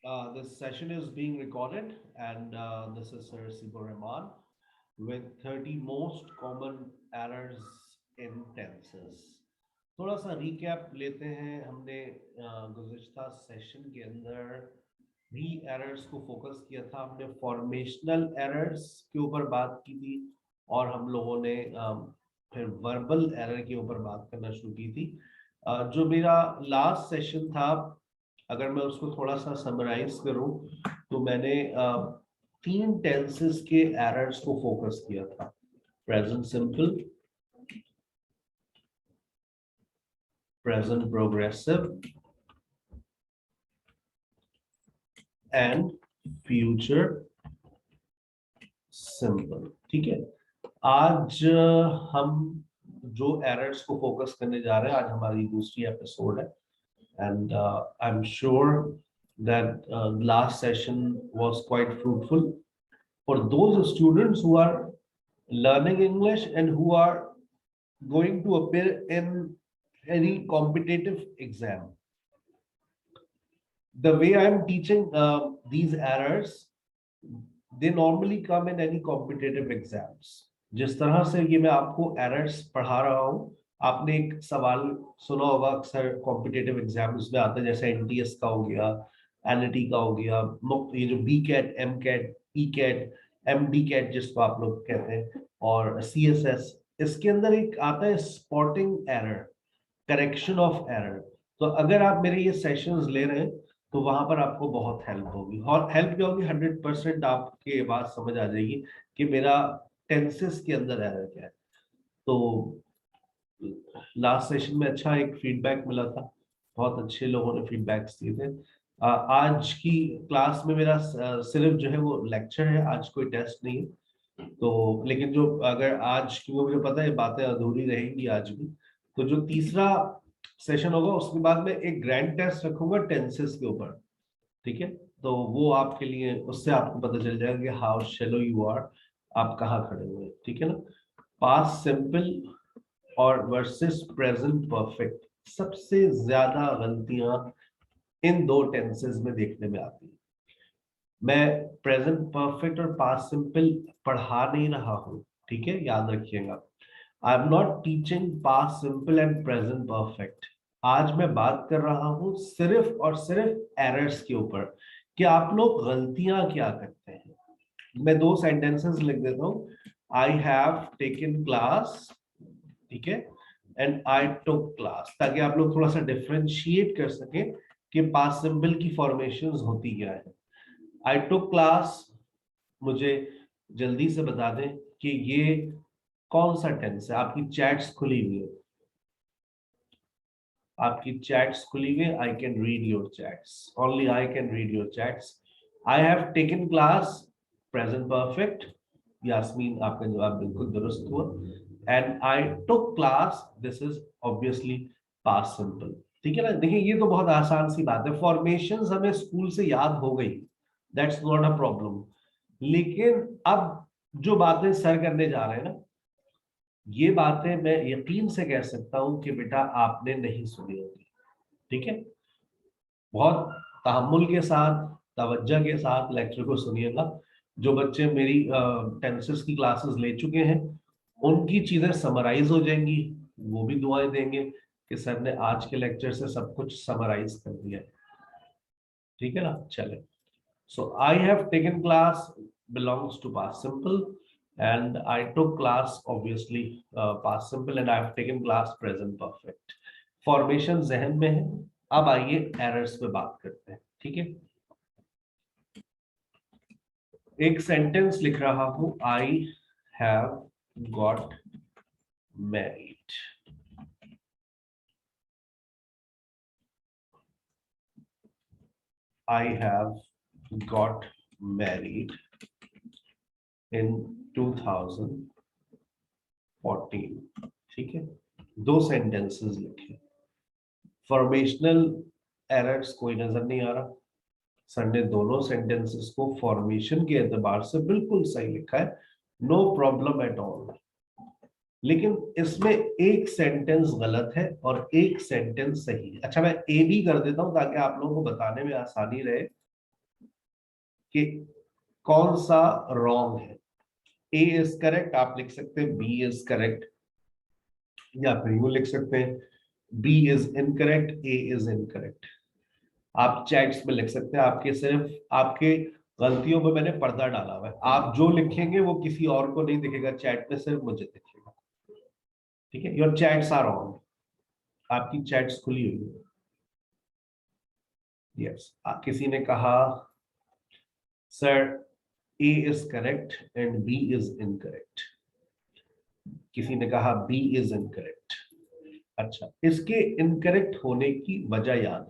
This session is being recorded, and this is Sir Sibo Rahman with 30 most common errors in tenses. थोड़ा सा recap लेते हैं। हमने गुज़िश्ता session के अंदर भी एरर्स को फोकस किया था। हमने फॉर्मेशनल एरर्स के ऊपर बात की थी और हम लोगों ने फिर वर्बल एरर के ऊपर बात करना शुरू की थी। जो मेरा लास्ट सेशन था, अगर मैं उसको थोड़ा सा समराइज करूं तो मैंने तीन टेंसेस के एरर्स को फोकस किया था। Present simple, present progressive and future simple. ठीक है, आज हम जो एरर्स को फोकस करने जा रहे हैं, आज हमारी दूसरी एपिसोड है। And I'm sure that the last session was quite fruitful for those students who are learning English and who are going to appear in any competitive exam. The way I'm teaching these errors, they normally come in any competitive exams. जिस तरह से ये मैं आपको errors पढ़ा रहा हूँ, आपने एक सवाल सुना होगा अक्सर कॉम्पिटिटिव एग्जाम्स में आता है, जैसे एनटीएस का हो गया, एनटी का हो गया, ये जो B cat, M cat, E cat, MD cat जिसको आप लोग कहते हैं, और सीएसएस। इसके अंदर एक आता है spotting error, correction of error. तो अगर आप मेरे ये सेशंस ले रहे हैं तो वहां पर आपको बहुत हेल्प होगी। और हेल्प क्या होगी, 100% आपके बात समझ आ जाएगी कि मेरा टेंसेस के अंदर एरर क्या है। तो लास्ट सेशन में अच्छा एक फीडबैक मिला था, बहुत अच्छे लोगों ने फीडबैक्स दिए थे। आज की क्लास में मेरा सिर्फ जो है वो लेक्चर है, आज कोई टेस्ट नहीं है। तो लेकिन जो अगर आज, क्योंकि मुझे पता है बातें अधूरी रहेंगी आज भी, तो जो तीसरा सेशन होगा उसके बाद में एक ग्रैंड टेस्ट रखूंगा टेंसेस के ऊपर। ठीक है, तो वो आपके लिए, उससे आपको पता चल जाएगा कि हाउ शैलो यू आर, आप कहाँ खड़े हुए। ठीक है ना। पास्ट सिंपल और वर्सेस प्रेजेंट परफेक्ट, सबसे ज्यादा गलतियां इन दो टेंसेस में देखने में आती है। मैं प्रेजेंट परफेक्ट और पास्ट सिंपल पढ़ा नहीं रहा हूं, ठीक है, याद रखिएगा। आई am not teaching past simple and present perfect. आज मैं बात कर रहा हूं सिर्फ और सिर्फ एरर्स के ऊपर, कि आप लोग गलतियां क्या करते हैं। मैं दो सेंटेंसेस लिख देता हूं। आई हैव टेकन क्लास, ठीक है, एंड आई टुक क्लास, ताकि आप लोग थोड़ा सा डिफरेंशिएट कर सके कि पास्ट सिंपल की फॉर्मेशंस होती क्या है। आई टुक क्लास, मुझे जल्दी से बता दें कि ये कौन सा टेंस है। आपकी चैट्स खुली हुई है, आपकी चैट्स खुली हुई है। I can read your chats, only I can read your chats. I have taken class, present perfect. Yasmeen, आपका जवाब बिल्कुल दुरुस्त हुआ। And I took class, this is obviously past simple. ठीक है ना। देखिए, ये तो बहुत आसान सी बात है, फॉर्मेशंस हमें स्कूल से याद हो गई, दैट्स नॉट अ प्रॉब्लम। लेकिन अब जो बातें सर करने जा रहे हैं ना, ये बातें मैं यकीन से कह सकता हूं कि बेटा आपने नहीं सुनी होगी। ठीक है, बहुत तहम्मुल के साथ, तवज्जो के साथ लेक्चर को सुनिएगा। जो बच्चे मेरी टेंसेस की क्लासेस ले चुके हैं, उनकी चीजें समराइज हो जाएंगी, वो भी दुआएं देंगे कि सर ने आज के लेक्चर से सब कुछ समराइज कर दिया है। ठीक है ना। चले, so I have taken class belongs to past simple, and I took class obviously past simple, and I have taken class present perfect। Formation जहन में है। अब आइए एरर्स पे बात करते हैं। ठीक है, एक सेंटेंस लिख रहा हूं, I have got married. I have got married in 2014। ठीक है, दो सेंटेंसेस लिखे। फॉर्मेशनल एरर्स कोई नजर नहीं आ रहा। सर ने दोनों सेंटेंसेस को फॉर्मेशन के एतबार से बिल्कुल सही लिखा है, नो प्रॉब्लम एट ऑल। लेकिन इसमें एक सेंटेंस गलत है और एक सेंटेंस सही है। अच्छा, मैं ए बी कर देता हूं ताकि आप लोगों को बताने में आसानी रहे। कि कौन सा रॉन्ग है। ए इज करेक्ट आप लिख सकते हैं, बी इज करेक्ट, या फिर यू लिख सकते हैं B is incorrect, A is incorrect. आप चैट्स में लिख सकते हैं, आपके सिर्फ आपके गलतियों पे मैंने पर्दा डाला हुआ है, आप जो लिखेंगे वो किसी और को नहीं दिखेगा चैट में, सिर्फ मुझे दिखेगा। ठीक है, योर चैट्स आर ऑन, आपकी चैट्स खुली हुई है। यस, किसी ने कहा sir A is correct and B is incorrect, किसी ने कहा बी इज इनकरेक्ट। अच्छा, इसके इनकरेक्ट होने की वजह याद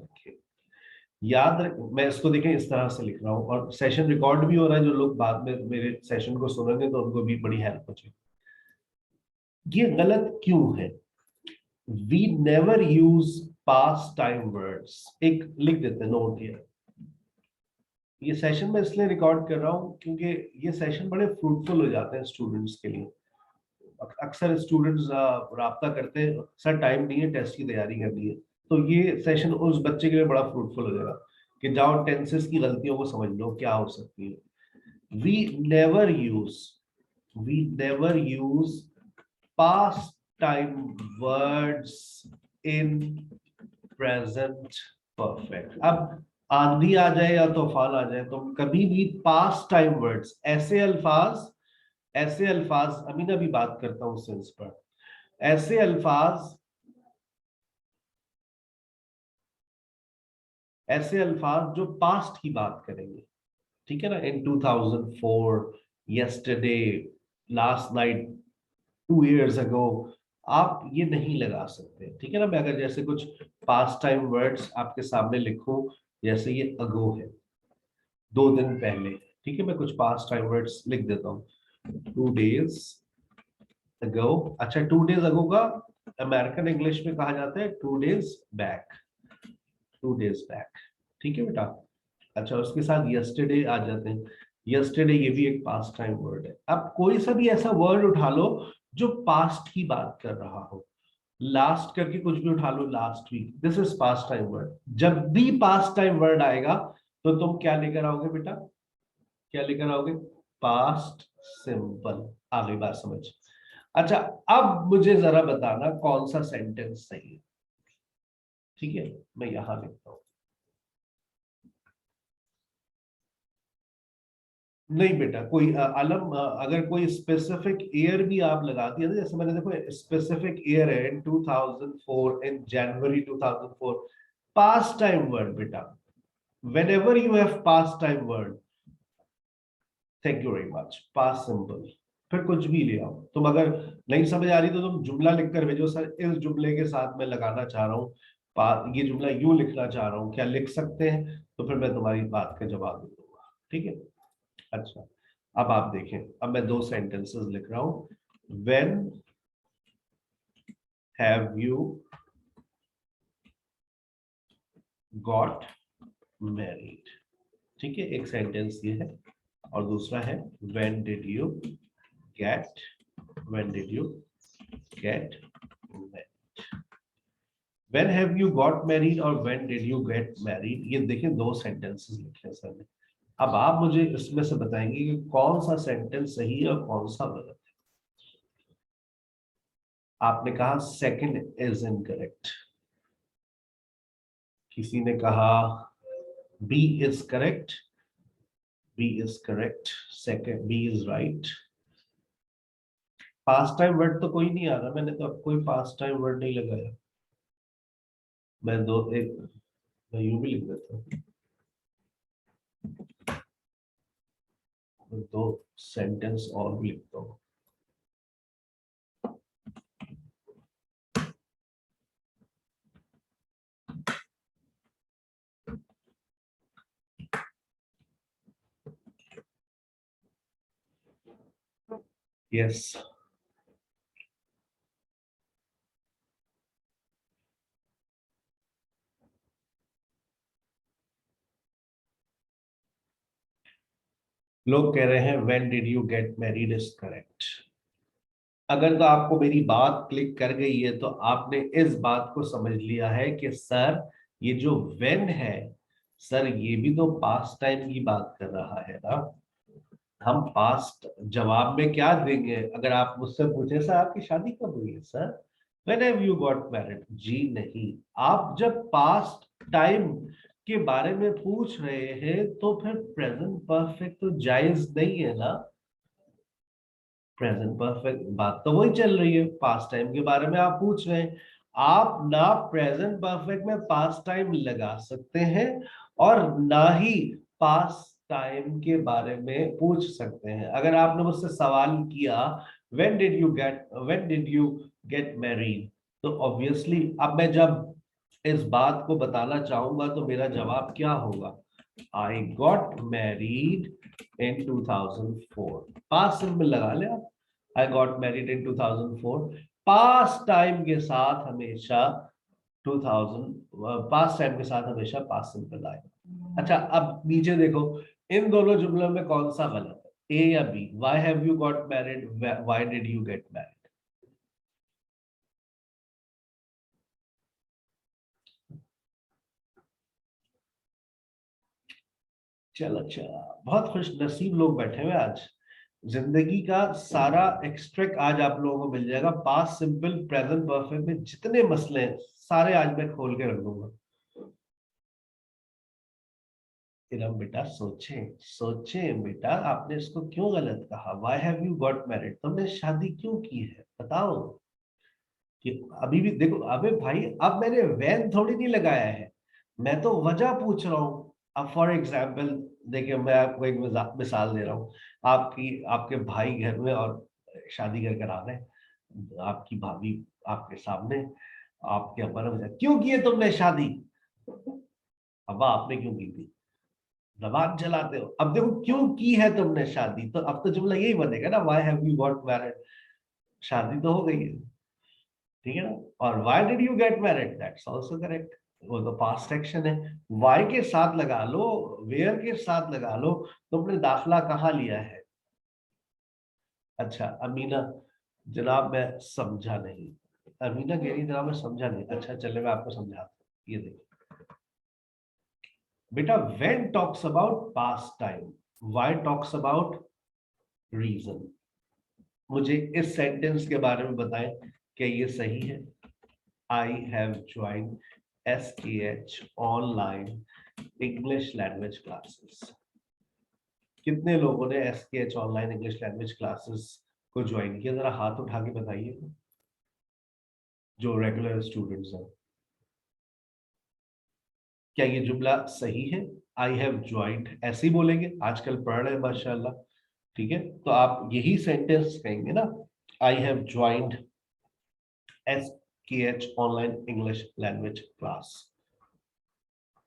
रखें, मैं इसको देखें इस तरह से लिख रहा हूं, और सेशन रिकॉर्ड भी हो रहा है, जो लोग बाद में मेरे सेशन को सुनेंगे तो उनको भी बड़ी हेल्प हो जाएगी। ये गलत क्यों है? We never use past time words, एक लिख देते हैं नोट हियर। ये सेशन मैं इसलिए रिकॉर्ड कर रहा हूं क्योंकि ये सेशन बड़े फ्रूटफुल हो जाते हैं स्टूडेंट्स के लिए। अक्सर स्टूडेंट्स राब्ता करते हैं, सर टाइम नहीं है, टेस्ट की तैयारी करनी है, तो ये सेशन उस बच्चे के लिए बड़ा फ्रूटफुल हो जाएगा कि जाओ टेंसेस की गलतियों को समझ लो क्या हो सकती है। We never use we never use past time words in present perfect. अब आंधी आ जाए या तूफान आ जाए तो कभी भी पास्ट टाइम वर्ड्स, ऐसे अल्फाज अमीन अभी बात करता हूं सेंस पर, ऐसे अल्फाज जो पास्ट की बात करेंगे, ठीक है ना, इन 2004, yesterday, last night, 2 years ago, आप ये नहीं लगा सकते। ठीक है ना, मैं अगर जैसे कुछ पास्ट टाइम वर्ड्स आपके सामने लिखूं, जैसे ये अगो है, 2 दिन पहले, ठीक है, मैं कुछ पास्ट टाइम वर्ड्स लिख देता हूँ, 2 days ago। अच्छा, 2 days ago का अमेरिकन इंग्लिश में कहा जाता है 2 days back, 2 days back। ठीक है बेटा। अच्छा, उसके साथ यस्टरडे आ जाते हैं, यस्टरडे ये भी एक पास्ट टाइम वर्ड है। अब कोई सा भी ऐसा वर्ड उठा लो जो पास्ट की बात कर रहा हो, लास्ट करके कुछ भी उठा लो, last week, this is past time word. जब भी पास्ट टाइम वर्ड आएगा तो तुम क्या लेकर आओगे बेटा, क्या लेकर आओगे? Past simple. आ गई बात समझ? अच्छा, अब मुझे जरा बताना कौन सा सेंटेंस सही है। ठीक है, मैं यहां लिखता हूं। नहीं बेटा, कोई आलम अगर कोई स्पेसिफिक ईयर भी आप लगा दिया ना, जैसे मैंने देखो स्पेसिफिक ईयर है इन 2004, इन जनवरी 2004, पास्ट टाइम वर्ड बेटा, whenever you have past time word, thank you very much, past simple, फिर कुछ भी ले आओ। तुम अगर नहीं समझ आ रही तो तुम जुमला लिखकर भेजो, सर इस जुमले के साथ मैं लगाना चाह रहा हूँ, ये जुमला यूं लिखना चाह रहा हूँ, क्या लिख सकते हैं? तो फिर मैं तुम्हारी बात का जवाब दे दूंगा। ठीक है। अच्छा, अब आप देखें, अब मैं 2 सेंटेंसेस लिख रहा हूं। When have you got married? ठीक है, एक सेंटेंस ये है, और दूसरा है when did you get married? When have you got married और when did you get married, ये देखिए 2 सेंटेंसेस लिखे हैं सर ने। अब आप मुझे इसमें से बताएंगे कि कौन सा सेंटेंस सही है और कौन सा गलत है। आपने कहा सेकंड इज इनकरेक्ट, किसी ने कहा B is correct, second B is right. Past time word तो कोई नहीं आ रहा, मैंने तो अब कोई पास्ट टाइम वर्ड नहीं लगाया। मैं मैं यूं भी लिख देता हूँ, 2 सेंटेंस और भी लिखता हूँ। यस, लोग कह रहे हैं when did you get married is correct. अगर तो आपको मेरी बात क्लिक कर गई है तो आपने इस बात को समझ लिया है कि सर ये जो व्हेन है सर ये भी तो पास्ट टाइम की बात कर रहा है ना। हम पास्ट जवाब में क्या देंगे? अगर आप मुझसे पूछे सर आपकी शादी कब हुई है sir, when have you got married, जी नहीं। आप जब पास्ट टाइम के बारे में पूछ रहे हैं तो फिर प्रेजेंट परफेक्ट तो जायज नहीं है ना। प्रेजेंट परफेक्ट बात तो वही चल रही है, पास्ट टाइम के बारे में आप पूछ रहे हैं। आप ना प्रेजेंट परफेक्ट में पास्ट टाइम लगा सकते हैं और ना ही पास्ट टाइम के बारे में पूछ सकते हैं। अगर आपने मुझसे सवाल किया when did you get married, तो ऑब्वियसली अब मैं जब इस बात को बताना चाहूंगा तो मेरा जवाब क्या होगा? I got married in 2004। Past simple लगा ले आप, I got married in 2004। Past time के साथ हमेशा 2000, पास्ट टाइम के साथ हमेशा पास्ट सिंपल आएगा। अच्छा अब नीचे देखो, इन दोनों जुमलों में कौन सा गलत है, ए या B? Why have you got married, why did you get married? चलो अच्छा, बहुत खुश नसीब लोग बैठे हुए आज। जिंदगी का सारा एक्सट्रैक्ट आज आप लोगों को मिल जाएगा। पास्ट सिंपल प्रेजेंट परफेक्ट में जितने मसले हैं सारे आज मैं खोल के रख दूंगा। फिर हम बेटा सोचें सोचें बेटा, आपने इसको क्यों गलत कहा? Why have you got married, तुमने शादी क्यों की है बताओ। कि अभी भी देखो, अबे भाई अब मैंने वैन थोड़ी नहीं लगाया है, मैं तो वजह पूछ रहा हूँ। अब फॉर एग्जाम्पल देखिए, मैं आपको एक मिसाल दे रहा हूँ। आपकी आपके भाई घर में और शादी कर कर आ रहे हैं, आपकी भाभी आपके सामने, आपके अब्बा ने पूछा क्यों की है तुमने शादी? अब्बा आपने क्यों की थी? जबान चलाते हो। अब देखो क्यों की है तुमने शादी, तो अब तो जुमला यही बनेगा ना, why have you got married. शादी तो हो गई है, ठीक है ना। और why did you get married, that's also correct, वो तो पास्ट एक्शन है। व्हाई के साथ लगा लो, वेयर के साथ लगा लो, तुमने दाखला कहाँ लिया है? अच्छा अमीना, जनाब मैं समझा नहीं। अमीना कह रही जनाब मैं समझा नहीं। अच्छा चले मैं आपको समझाता हूँ, ये देखिए बेटा, when talks about past time, why talks about reason. मुझे इस सेंटेंस के बारे में बताएं, क्या ये सही है? I have joined SKH online English language classes. कितने लोगों ने SKH online English language classes को ज्वाइन किया? जरा हाथ उठा के बताइए, जो रेगुलर स्टूडेंट्स हैं। क्या ये जुमला सही है? आई हैव ज्वाइंड ऐसे ही बोलेंगे, आजकल पढ़ रहे हैं माशाल्लाह, ठीक है। तो आप यही सेंटेंस कहेंगे ना, I have joined SKH online English language class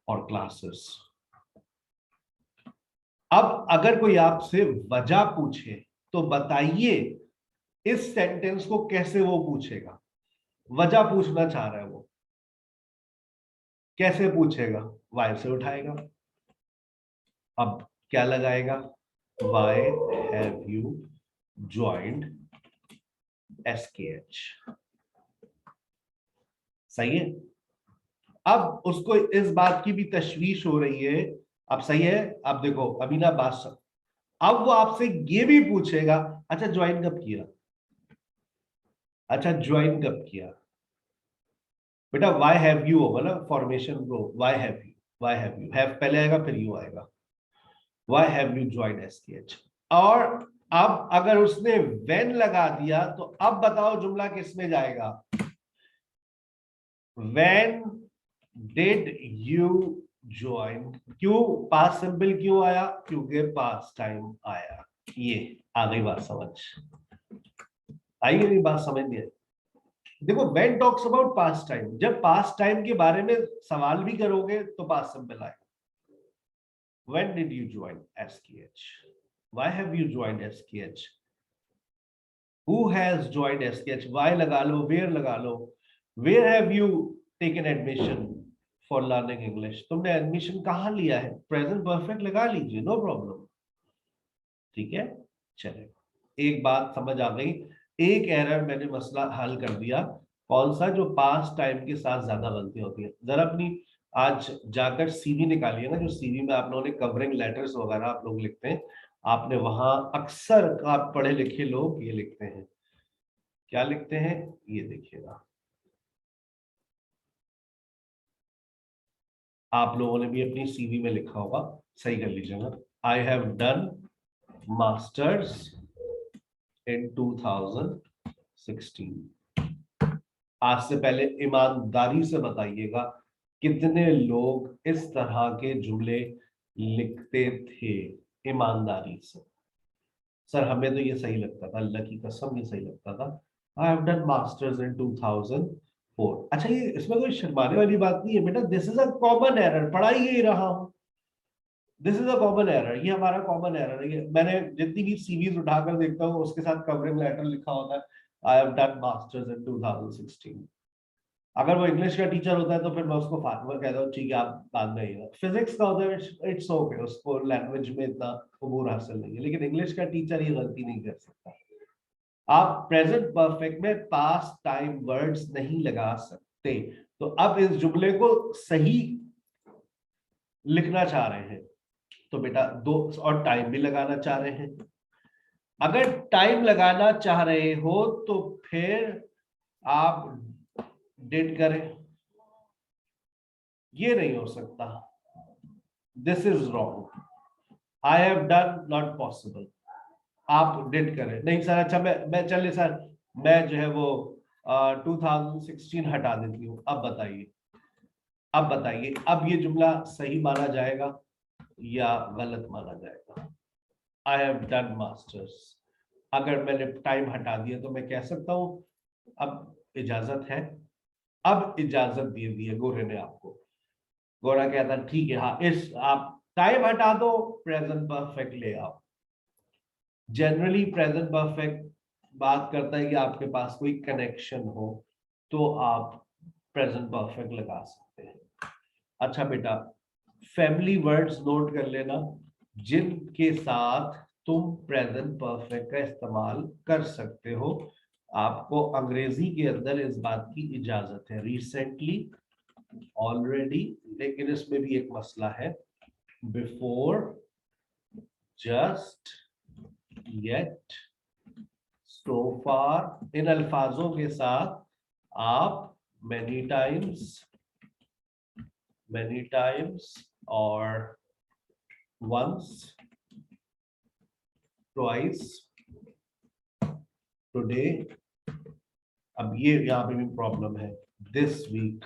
और क्लासेस। अब अगर कोई आपसे वजह पूछे तो बताइए इस सेंटेंस को कैसे वो पूछेगा। वजह पूछना चाह रहा है वो, कैसे पूछेगा? वाई से उठाएगा। अब क्या लगाएगा? Why have you joined SKH। सही है। अब उसको इस बात की भी तशवीश हो रही है। अब सही है। अब देखो अमीना बादशाह, अब वो आपसे ये भी पूछेगा अच्छा ज्वाइन कब किया? अच्छा ज्वाइन कब किया? बेटा वाई हैव यू होगा ना, फॉर्मेशन को why have you, why have you, have पहले आएगा फिर यू आएगा। Why have you join SKH। और अब अगर उसने व्हेन लगा दिया तो अब बताओ जुमला किस में जाएगा? When did you join. क्यों पास्ट सिंपल क्यों आया? क्योंकि पास्ट टाइम आया। ये आ गई बात समझ, आई नहीं बात समझ नहीं आई? देखो when talks about past time, जब पास्ट टाइम के बारे में सवाल भी करोगे तो पास्ट सिंपल आएगा। When did you join SKH, why have you joined SKH, who has joined SKH, why लगा लो, वेयर लगा लो। Where have you taken admission for learning English, तुमने एडमिशन कहाँ लिया है? प्रेजेंट परफेक्ट लगा लीजिए, नो प्रॉब्लम, ठीक है। चले, एक बात समझ आ गई, एक एरर मैंने मसला हल कर दिया। कौन सा? जो पास्ट टाइम के साथ ज्यादा गलती होती है। जरा अपनी आज जाकर सीवी निकालिए ना, जो सीवी में आप लोगों ने कवरिंग लेटर्स वगैरह आप लोग लिखते हैं, आपने वहां अक्सर आप पढ़े लिखे लोग ये लिखते हैं, क्या लिखते हैं ये देखिएगा। आप लोगों ने भी अपनी सीवी में लिखा होगा, सही कर लीजिएगा। I have done masters in 2016। आज से पहले ईमानदारी से बताइएगा कितने लोग इस तरह के जुमले लिखते थे, ईमानदारी से। सर हमें तो ये सही लगता था, अल्लाह की कसम ये सही लगता था। I have done masters in 2004। अच्छा, ये इसमें कोई शर्माने वाली बात नहीं है बेटा, this is a common error, पढ़ा ही रहा हूं। This is a common error, ये हमारा कॉमन एरर है। मैंने जितनी भी सीवीज उठाकर देखता हूँ उसके साथ कवरिंग लेटर लिखा होता है I have done masters in 2016। अगर वो इंग्लिश का टीचर होता है तो फिर मैं उसको फार्मर कहता हूँ, ठीक है आप बाद में आइएगा। फिजिक्स का होता है इट्स ओके, उसको लैंग्वेज में इतना अबूर हासिल नहीं है, लेकिन इंग्लिश का टीचर ये गलती नहीं कर सकता। आप प्रेजेंट परफेक्ट में पास्ट टाइम वर्ड्स नहीं लगा सकते। तो अब इस जुमले को सही लिखना चाह रहे हैं तो बेटा दो, और टाइम भी लगाना चाह रहे हैं। अगर टाइम लगाना चाह रहे हो तो फिर आप डिड करें, ये नहीं हो सकता, this is wrong. I have done not possible, आप डिड करें। नहीं सर, अच्छा मैं चलिए सर, मैं जो है वो 2016 हटा देती हूँ। अब बताइए, अब बताइए, अब ये जुमला सही माना जाएगा या गलत माना जाएगा? आई हैव डन मास्टर्स, अगर मैंने टाइम हटा दिया तो मैं कह सकता हूं अब इजाजत है। अब इजाजत दे दी है गोरे ने आपको। गोरा कहता ठीक है, हाँ इस आप टाइम हटा दो, प्रेजेंट परफेक्ट ले आओ। जनरली प्रेजेंट परफेक्ट बात करता है कि आपके पास कोई कनेक्शन हो तो आप प्रेजेंट परफेक्ट लगा सकते हैं। अच्छा बेटा, फैमिली वर्ड्स नोट कर लेना जिनके साथ तुम प्रेजेंट परफेक्ट का इस्तेमाल कर सकते हो। आपको अंग्रेजी के अंदर इस बात की इजाजत है, रिसेंटली, ऑलरेडी, लेकिन इसमें भी एक मसला है, बिफोर, जस्ट, येट, सो फार। इन अल्फाजों के साथ आप many times और once, twice, today। अब ये यहां पे भी प्रॉब्लम है, दिस वीक।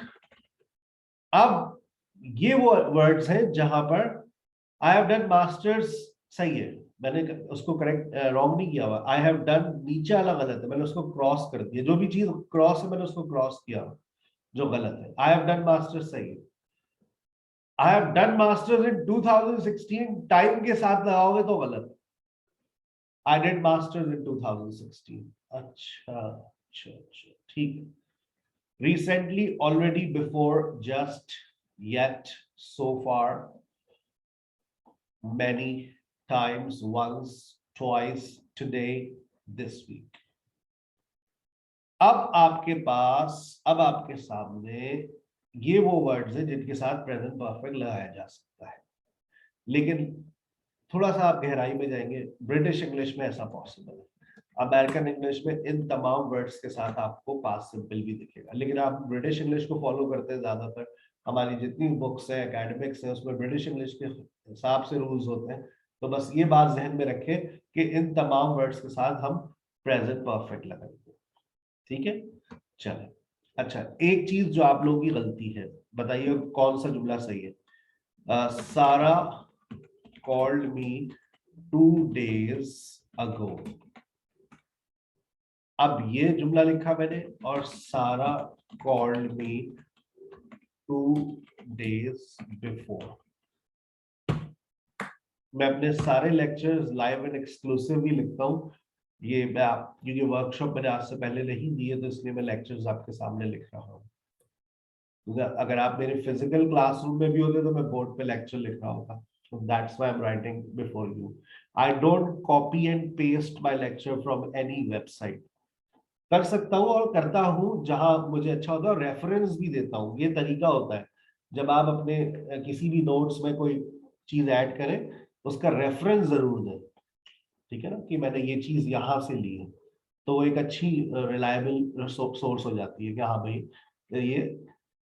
अब ये वो वर्ड्स हैं जहां पर आई हैव डन मास्टर्स सही है, मैंने उसको करेक्ट रॉन्ग नहीं किया हुआ। आई हैव डन नीचे वाला गलत है, मैंने उसको क्रॉस कर दिया, जो भी चीज क्रॉस है मैंने उसको क्रॉस किया जो गलत है। आई हैव डन मास्टर्स सही है। I have done masters in 2016 time के साथ लगाओगे तो गलत है। I did masters in 2016। अच्छा ठीक है। Recently, already, before, just, yet, so far, many times, once, twice, today, this week। अब आपके सामने ये वो वर्ड्स हैं जिनके साथ प्रेजेंट परफेक्ट लगाया जा सकता है, लेकिन थोड़ा सा आप गहराई में जाएंगे, ब्रिटिश इंग्लिश में ऐसा पॉसिबल है। अमेरिकन इंग्लिश में इन तमाम वर्ड्स के साथ आपको पास्ट सिंपल भी दिखेगा, लेकिन आप ब्रिटिश इंग्लिश को फॉलो करते हैं ज्यादातर। हमारी जितनी बुक्स हैं एकेडमिक्स हैं उसमें ब्रिटिश इंग्लिश के हिसाब से रूल्स होते हैं। तो बस ये बात जहन में रखें कि इन तमाम वर्ड्स के साथ हम प्रेजेंट परफेक्ट लगाएंगे, ठीक है। चले, अच्छा एक चीज जो आप लोगों की गलती है, बताइए कौन सा जुमला सही है। सारा called me 2 days ago। अब ये जुमला लिखा मैंने, और सारा called me 2 days before। मैं अपने सारे लेक्चर्स लाइव एंड एक्सक्लूसिव भी लिखता हूँ। ये मैं आप, क्योंकि वर्कशॉप मैंने आज से पहले नहीं दी है तो इसलिए मैं लेक्चर्स आपके सामने लिख रहा हूँ। अगर आप मेरे फिजिकल क्लासरूम में भी होते तो मैं बोर्ड पे लेक्चर लिख रहा होता। So that's why I'm writing before you. I don't copy and paste my lecture from any website। कर सकता हूँ और करता हूँ जहां मुझे अच्छा होता है, रेफरेंस भी देता हूँ, ये तरीका होता है। जब आप अपने किसी भी नोट्स में कोई चीज ऐड करें, उसका रेफरेंस जरूर दें, ठीक है ना, कि मैंने ये चीज यहाँ से ली है, तो वो एक अच्छी रिलायबल सोर्स हो जाती है कि हाँ भाई ये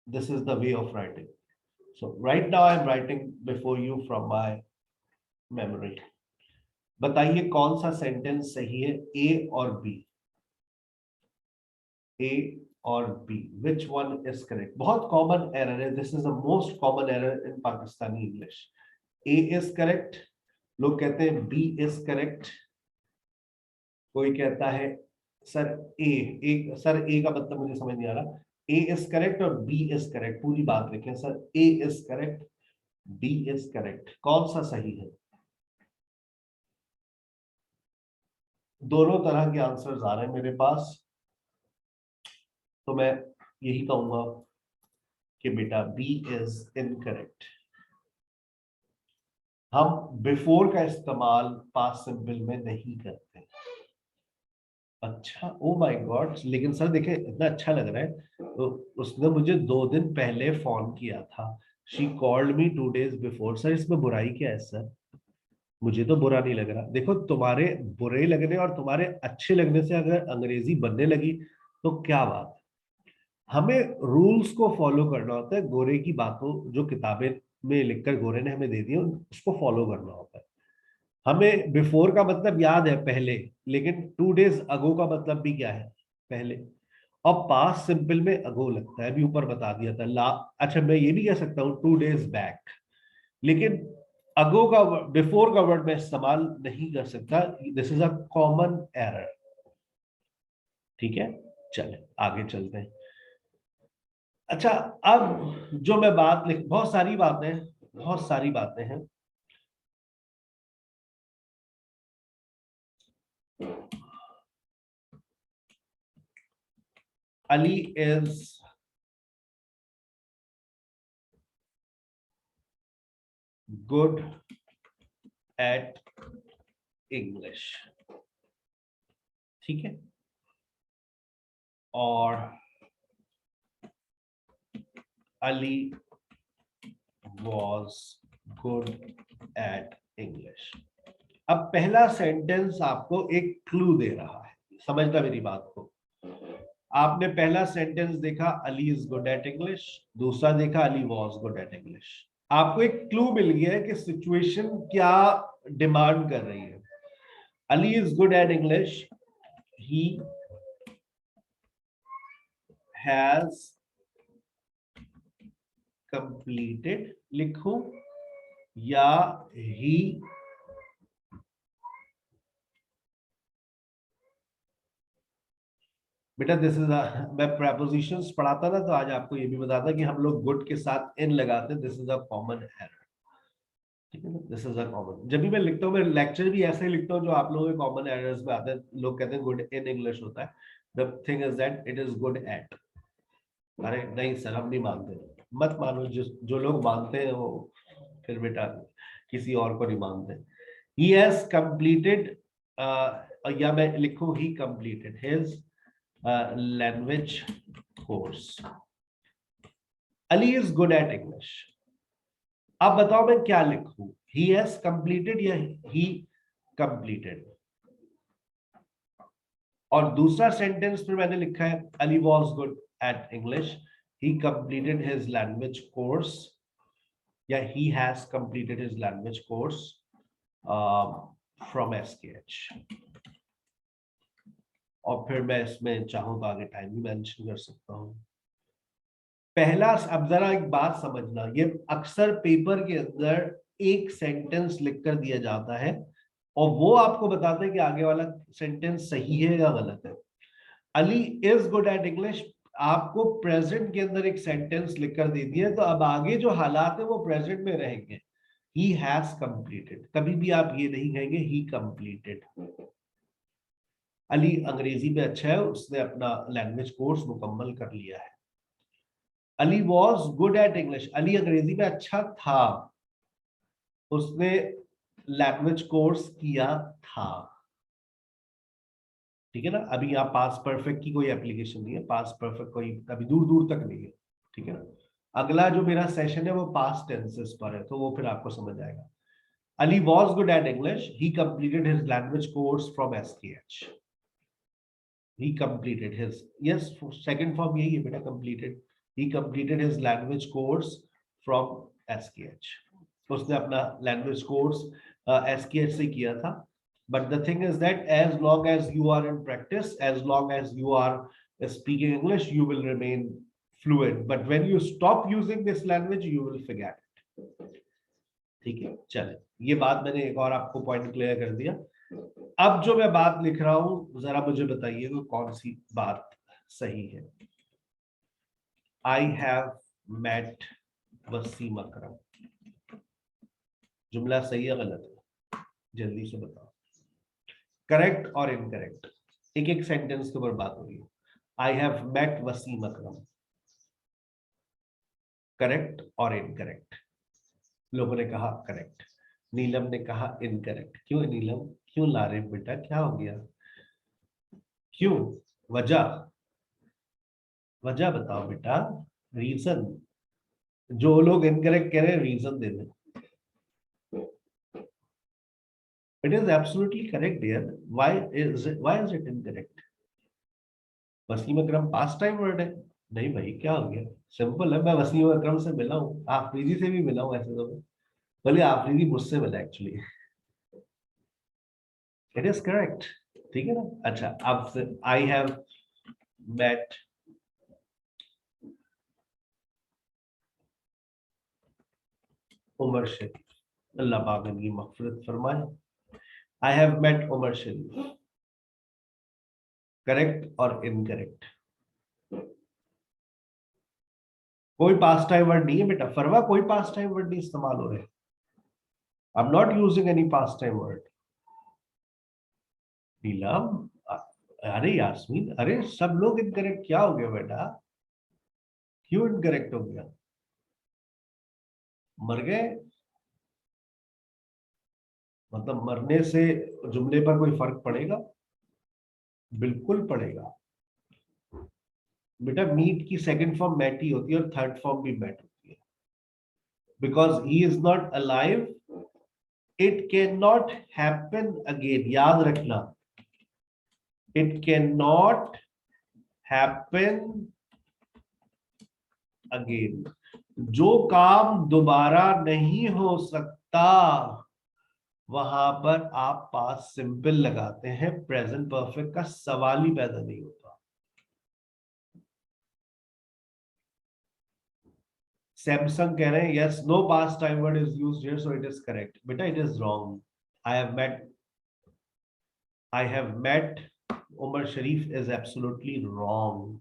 this is the way of writing. So right now I am writing before you from my memory. बताइए कौन सा सेंटेंस सही है, ए और बी. ए और B, which one is correct? बहुत कॉमन एरर है, this is the most common error in Pakistani English. A is correct, लोग कहते हैं बी इज करेक्ट, कोई कहता है सर ए. ए सर, ए का मतलब मुझे समझ नहीं आ रहा. ए इज करेक्ट और बी इज करेक्ट, पूरी बात लिखें sir. A is correct, B is correct, कौन सा सही है? दोनों तरह के आंसर्स आ रहे हैं मेरे पास, तो मैं यही कहूंगा कि बेटा बी इज इनकरेक्ट. हम बिफोर का इस्तेमाल पास्ट सिंपल में नहीं करते. अच्छा, ओ माय गॉड, लेकिन सर देखे इतना अच्छा लग रहा है. तो उसने मुझे 2 दिन पहले फोन किया था. She called me 2 days before. Sir इसमें बुराई क्या है सर? मुझे तो बुरा नहीं लग रहा. देखो, तुम्हारे बुरे लगने और तुम्हारे अच्छे लगने से अगर अंग्रेजी बनने लगी तो क्या बात. हमें रूल्स को फॉलो करना होता है. गोरे की बातों जो किताबें में लिखकर गोरे ने हमें दे दी उसको फॉलो करना होता है. हमें बिफोर का मतलब याद है, पहले. लेकिन 2 days अगो का मतलब भी क्या है? पहले. और पास्ट सिंपल में अगो लगता है, अभी ऊपर बता दिया था ला. अच्छा, मैं ये भी कह सकता हूँ 2 days बैक, लेकिन अगो का, बिफोर का वर्ड मैं इस्तेमाल नहीं कर सकता. This is a common error. ठीक है, चले आगे चलते हैं. अच्छा, अब जो मैं बात लिख, बहुत सारी बातें, बहुत सारी बातें हैं. Ali is good at English. ठीक है, और Ali was good at English. अब पहला सेंटेंस आपको एक क्लू दे रहा है, समझना मेरी बात को. आपने पहला सेंटेंस देखा Ali is good at English, दूसरा देखा Ali was good at English. आपको एक क्लू मिल गया है कि सिचुएशन क्या डिमांड कर रही है. Ali is good at English, he has completed लिखूं या ही. बेटा दिस इज, मैं प्रपोजिशंस पढ़ाता ना तो आज आपको ये भी बताता कि हम लोग गुड के साथ इन लगाते हैं. This is a common error. ठीक है ना, दिस इज अ कॉमन. जब भी मैं लिखता हूँ, मैं लेक्चर भी ऐसे ही लिखता हूँ जो आप लोगों के कॉमन एरर्स में आते हैं. लोग कहते हैं गुड इन इंग्लिश होता है. The thing is that it is good at. अरे नहीं सर, हम नहीं मानते. मत मानो. जो लोग मानते हैं वो फिर बेटा किसी और को नहीं मानते. ही हैज कंप्लीटेड, या मैं लिखूं ही completed his language course. Ali is good at English. अब बताओ मैं क्या लिखूं, ही हैज कंप्लीटेड या ही कंप्लीटेड? और दूसरा सेंटेंस में मैंने लिखा है Ali was good at English, he completed his language course, या he has completed his language course from SKH. और फिर मैं इसमें चाहूं तो आगे टाइम भी मेंशन कर सकता हूं. पहला, अब जरा एक बात समझना, ये अक्सर पेपर के अंदर एक सेंटेंस लिखकर दिया जाता है और वो आपको बताता है कि आगे वाला सेंटेंस सही है या गलत है. Ali is good at English, आपको प्रेजेंट के अंदर एक सेंटेंस लिखकर दे दिया, तो अब आगे जो हालात है वो प्रेजेंट में रहेंगे. ही हैज कंप्लीटेड, कभी भी आप ये नहीं कहेंगे ही कंप्लीटेड. अली अंग्रेजी में अच्छा है, उसने अपना लैंग्वेज कोर्स मुकम्मल कर लिया है. Ali was good at English, Ali अंग्रेजी में अच्छा था, उसने लैंग्वेज कोर्स किया था. ठीक है ना. अभी यहाँ पास परफेक्ट की कोई एप्लीकेशन नहीं है, पास परफेक्ट कोई अभी दूर दूर तक नहीं है. ठीक है ना. अगला जो मेरा सेशन है वो पास्ट टेंसेस पर है, तो वो फिर आपको समझ आएगा। Ali was good at English. He completed his language course from SKH. He completed his, yes, second form यही है बेटा, completed. He completed his language course from SKH. उसने अपना language course SKH से किया था. But the thing is that as long as you are in practice, as long as you are speaking English, you will remain fluent. But when you stop using this language, you will forget it. ठीक है, चले, ये बात मैंने एक और आपको point clear कर दिया। अब जो मैं बात लिख रहा हूं, जरा मुझे बताइए तो कौन सी बात सही है। आई हैव मेट वसीम अकरम, जुमला सही है गलत है, जल्दी से बताओ। करेक्ट और इनकरेक्ट, एक एक सेंटेंस के ऊपर बात हो रही है। I have met Wasim Akram, correct और इनकरेक्ट। लोगों ने कहा करेक्ट, नीलम ने कहा इनकरेक्ट। क्यों नीलम, क्यों ला रहे बेटा, क्या हो गया, क्यों, वजह, वजह बताओ बेटा, रीजन। जो लोग इनकरेक्ट कह रहे हैं रीजन दे दें। It is absolutely correct dear, why is it incorrect? Wasim Akram past time word है। नहीं भाई, क्या हो गया, सिंपल है, मैं वसीम अकरम से मिला हूँ, आफरीदी से भी मिला हूँ, ऐसे तो भले आफरीदी मुझसे मिला एक्चुअली। इट इज करेक्ट, ठीक है ना। अच्छा, अब I have met Umar Sharif, अल्लाह पाक इनकी मग़फ़िरत फरमाए। I have met Umar Sharif, correct और इनकरेक्ट। कोई पास्ट टाइम वर्ड नहीं है बेटा, फरवा कोई पास्ट टाइम वर्ड नहीं इस्तेमाल हो रहे। I am not using any past time word. Neelam, अरे यास्मीन, अरे सब लोग इनकरेक्ट, क्या हो गया बेटा, क्यों इनकरेक्ट हो गया, मर गए? मतलब मरने से जुमले पर कोई फर्क पड़ेगा? बिल्कुल पड़ेगा बेटा। मीट की सेकंड फॉर्म मैट ही होती है और थर्ड फॉर्म भी मैट होती है। Because he is not alive, it can not happen again, याद रखना, it can not happen again. जो काम दोबारा नहीं हो सकता, वहां पर आप पास्ट सिंपल लगाते हैं, प्रेजेंट परफेक्ट का सवाल ही पैदा नहीं होता। सैमसंग कह रहे हैं yes, no past time word is used here, so it is correct. बेटा it is wrong. I have met Umar Sharif is absolutely wrong.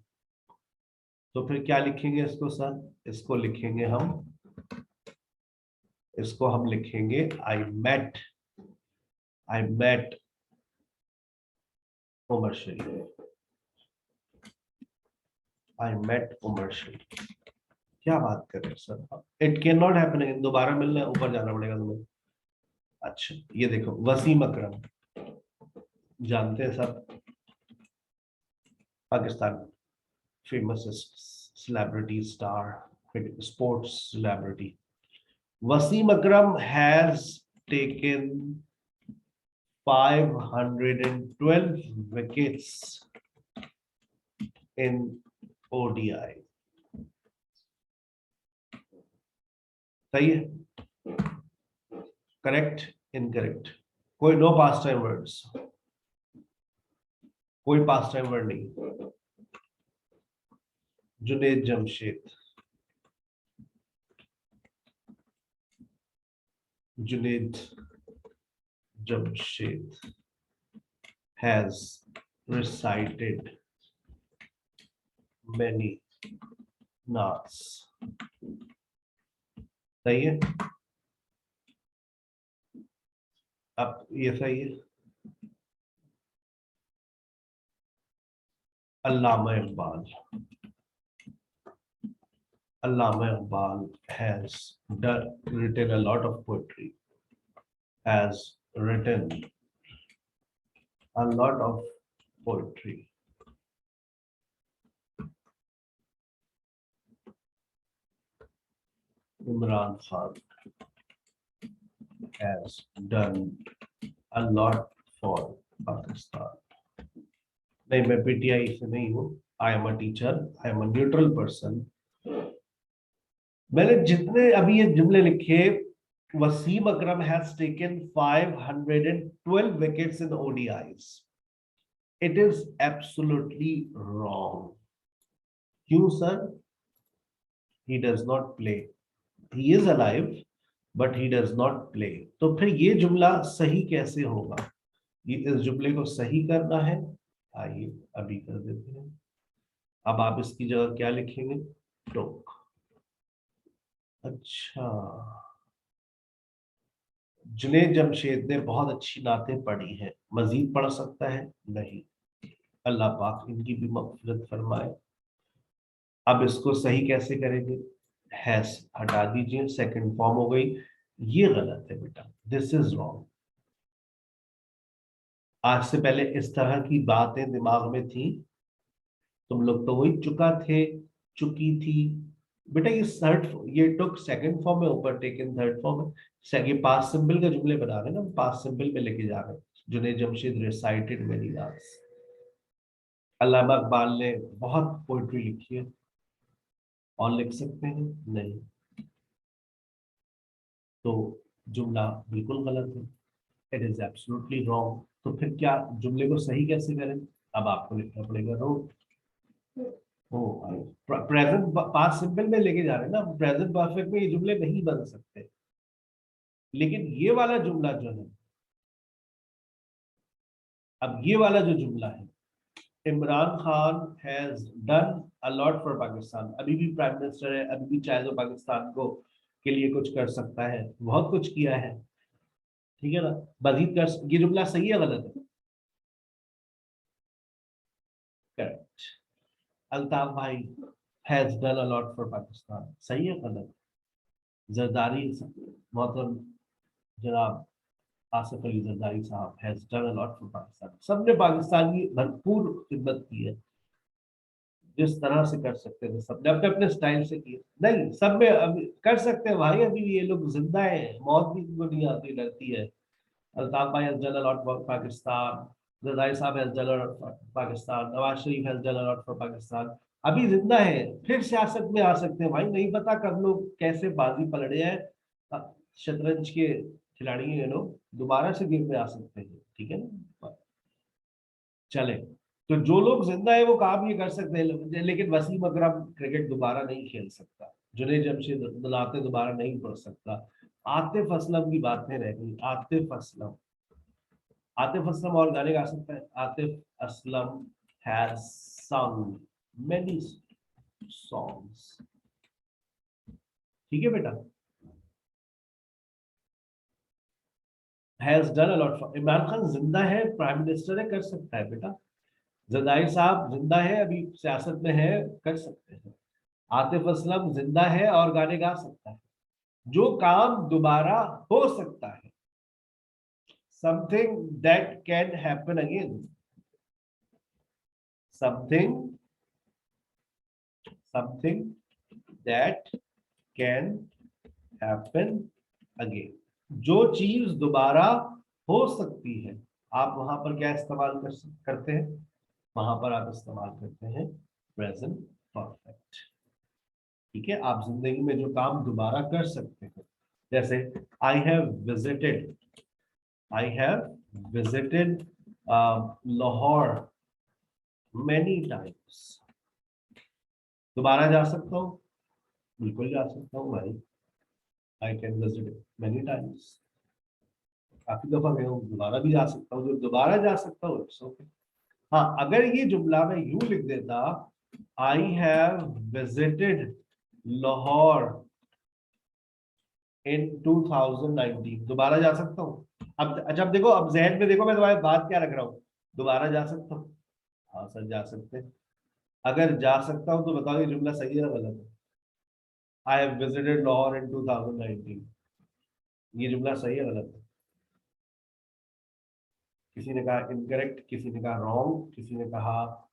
तो फिर क्या लिखेंगे इसको सर? इसको लिखेंगे हम, इसको हम लिखेंगे I met Umar Sharif, I met Umar Sharif. क्या बात कर रहे हैं sir, it can not happen, दोबारा मिलना है, ऊपर जाना पड़ेगा तुम्हें। अच्छा ये देखो, वसीम अकरम जानते हैं सब, Pakistan famous celebrity star, sports celebrity. Wasim Akram has taken 512 wickets in ODI. सही है, करेक्ट इनकरेक्ट, कोई नो पास्ट टाइम वर्ड्स, कोई पास्ट टाइम वर्ड नहीं। Junaid Jamshed, Junaid Jamshed has recited many naats. सही है, अब ये सही है। अल्लामा Iqbal, Allama Iqbal has written a lot of poetry, has written a lot of poetry. Imran Khan has done a lot for Pakistan. नहीं, मैं पीटीआई से नहीं हूँ, I am a teacher, I am a neutral person. मैंने जितने अभी ये जुमले लिखे, Wasim Akram has taken 512 wickets in ODIs. It is absolutely wrong. क्यों sir? He does not play, he is alive but he does not play. तो फिर ये जुमला सही कैसे होगा? ये इस जुमले को सही करना है, आइए अभी कर देते हैं। अब आप इसकी जगह क्या लिखेंगे? टोक। अच्छा, जुनेद जमशेद ने बहुत अच्छी नातें पढ़ी हैं, मजीद पढ़ सकता है? नहीं, अल्लाह पाक इनकी भी मग़फ़िरत फरमाए। अब इसको सही कैसे करेंगे? हैस हटा दीजिए, सेकंड फॉर्म हो गई। ये गलत है बेटा, दिस इज रॉन्ग। आज से पहले इस तरह की बातें दिमाग में थी, तुम लोग तो वही चुका थे, चुकी थी। बेटा ये थर्ड, ये टुक सेकंड फॉर्म में, ऊपर टेकन थर्ड फॉर्म में। ये पास्ट सिंबल का जुमले बना रहे हैं ना, पास्ट सिंबल में लेके जा रहे हैं। जुनेद जमशेद रिसाइटेड मेनी नाज़। अल्लामा इकबाल ने बहुत पोइट्री लिखी है, और लिख सकते हैं? नहीं। तो जुमला बिल्कुल गलत है, इट इज एब्सोल्युटली रॉन्ग। तो फिर क्या जुमले को सही कैसे करें? अब आपको लिखना पड़ेगा रोड। ओ, प्रेजेंट पास्ट सिंपल में लेके जा रहे हैं ना, प्रेजेंट परफेक्ट में ये जुमले नहीं बन सकते। लेकिन ये वाला जुमला जो है, अब ये वाला जो जुमला है, Imran Khan has done a lot for Pakistan, अभी भी प्राइम मिनिस्टर है, अभी भी चाहे तो पाकिस्तान को के लिए कुछ कर सकता है, बहुत कुछ किया है, ठीक है ना? मजीद कर, ये जुमला सही है गलत है? करेक्ट। अल्ताफ भाई has done a lot for Pakistan, सही है गलत? जरदारी मोहतरम जनाब आसिफ अली जरदारी साहब has done a lot for Pakistan, सबने पाकिस्तान की भरपूर खिदमत की है, जिस तरह से कर सकते थे सबने अपने अपने स्टाइल से किए। नहीं, सब में अभी कर सकते हैं भाई, अभी भी ये लोग जिंदा है, मौत भी इनको नहीं आती, डरती है। अल्ताफ भाई has done a lot for Pakistan, Zardari साहब has done a lot for Pakistan, Nawaz Sharif has done a lot for Pakistan, अभी जिंदा है, फिर सियासत में आ सकते हैं भाई, नहीं पता कब लोग कैसे बाजी पलट जाए। शतरंज के खिलाड़ी ये लोग दोबारा से गेम में आ सकते हैं, ठीक है ना? चले, तो जो लोग जिंदा है वो काम ये कर सकते हैं, लेकिन वसीम अकरम क्रिकेट दोबारा नहीं खेल सकता, जुनेद जमशेद नाते दोबारा नहीं पढ़ सकता। आतिफ असलम की बातें रह गई, आतिफ असलम, आतिफ असलम और गाने गा सकता है? Atif Aslam has sung many songs, ठीक है बेटा? Has done a lot for, Imran Khan जिंदा है, प्राइम मिनिस्टर है, कर सकता है बेटा। जरदारी साहब जिंदा है, अभी सियासत में है, कर सकते हैं। आतिफ असलम जिंदा है और गाने गा सकता है। जो काम दोबारा हो सकता है, something that can happen again, something, something that can happen again, जो चीज दोबारा हो सकती है, आप वहां पर क्या इस्तेमाल करते हैं? वहां पर आप इस्तेमाल करते हैं प्रेजेंट परफेक्ट, ठीक है? आप जिंदगी में जो काम दोबारा कर सकते हैं, जैसे I have visited, I have visited Lahore many times, दोबारा जा सकता हूँ? बिल्कुल जा सकता हूँ भाई, I can visit many times, काफी दफा गया हूँ, दोबारा भी जा सकता हूँ, जो दोबारा जा सकता हूँ इट्स ओके। हाँ, अगर ये जुमला मैं यूं लिख देता, आई हैव विजिटेड लाहौर इन 2019, दोबारा जा सकता हूँ? अब अच्छा, अब देखो, अब जहन में देखो मैं तुम्हारी बात क्या रख रहा हूँ, दोबारा जा सकता हूँ? हाँ सर, जा सकते हैं। अगर जा सकता हूँ तो बताओ ये जुमला सही है या गलत है? आई हैव विजिटेड लाहौर इन 2019, ये जुमला सही है गलत है? किसी ने कहा इनकरेक्ट, किसी ने कहा रॉन्ग, किसी ने कहा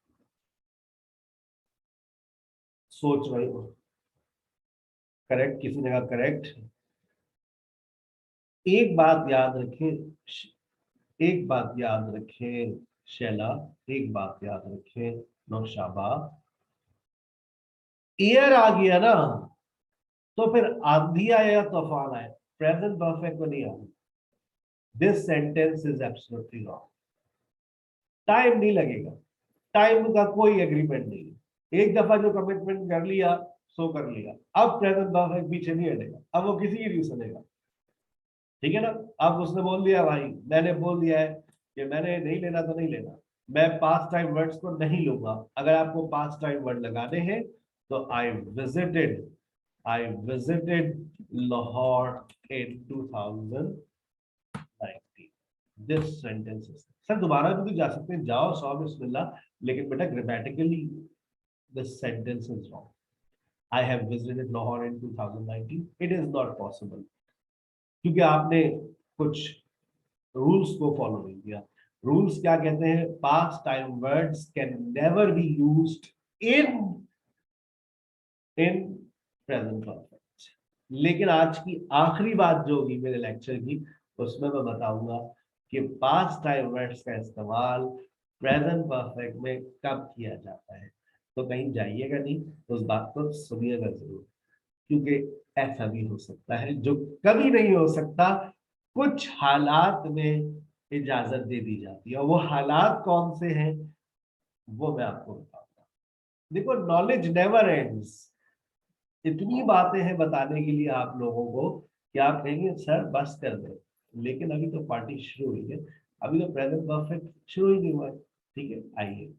सोच रही हो। करेक्ट, किसी ने कहा करेक्ट। एक बात याद रखें, एक बात याद रखें शैला, एक बात याद रखें नौशाबा, एयर आ गया ना तो फिर आंधी आए या तूफान आए, प्रेजेंट परफेक्ट को नहीं आना। This sentence is absolutely wrong. Time नहीं लगेगा, टाइम का कोई एग्रीमेंट नहीं है। एक दफा जो कमिटमेंट कर लिया सो कर लिया, अब प्रेजेंट परफेक्ट पीछे नहीं हटेगा, अब वो किसी की नहीं सुनेगा। ठीक है ना। अब उसने बोल दिया भाई, मैंने बोल दिया है कि मैंने नहीं लेना तो नहीं लेना, मैं पास्ट टाइम वर्ड्स को नहीं लूंगा। अगर आपको पास्ट टाइम वर्ड लगाने हैं तो I visited Lahore in 2019। This sentences sir दोबारा भी तो जा सकते हैं, जाओ सौ बिस्मिल्लाह, लेकिन बेटा grammatically this sentence is wrong. I have visited Lahore in 2019, it is not possible, क्योंकि आपने कुछ रूल्स को फॉलो नहीं किया। रूल्स क्या कहते हैं, past time words can never be used in in present perfect. लेकिन आज की आखिरी बात जो होगी मेरे लेक्चर की, उसमें मैं बताऊंगा कि पास्ट टाइम वर्ड्स का इस्तेमाल प्रेजेंट परफेक्ट में कब किया जाता है। तो कहीं जाइएगा नहीं, उस बात को सुनिएगा जरूर, क्योंकि ऐसा भी हो सकता है जो कभी नहीं हो सकता, कुछ हालात में इजाजत दे दी जाती है, और वो हालात कौन से हैं वो मैं आपको बताऊंगा। देखो नॉलेज नेवर एंड्स, इतनी बातें हैं बताने के लिए आप लोगों को कि आप कहेंगे सर बस कर दे, लेकिन अभी तो पार्टी शुरू हुई है, अभी तो प्रेजेंट परफेक्ट शुरू ही नहीं हुआ है। ठीक है, आइए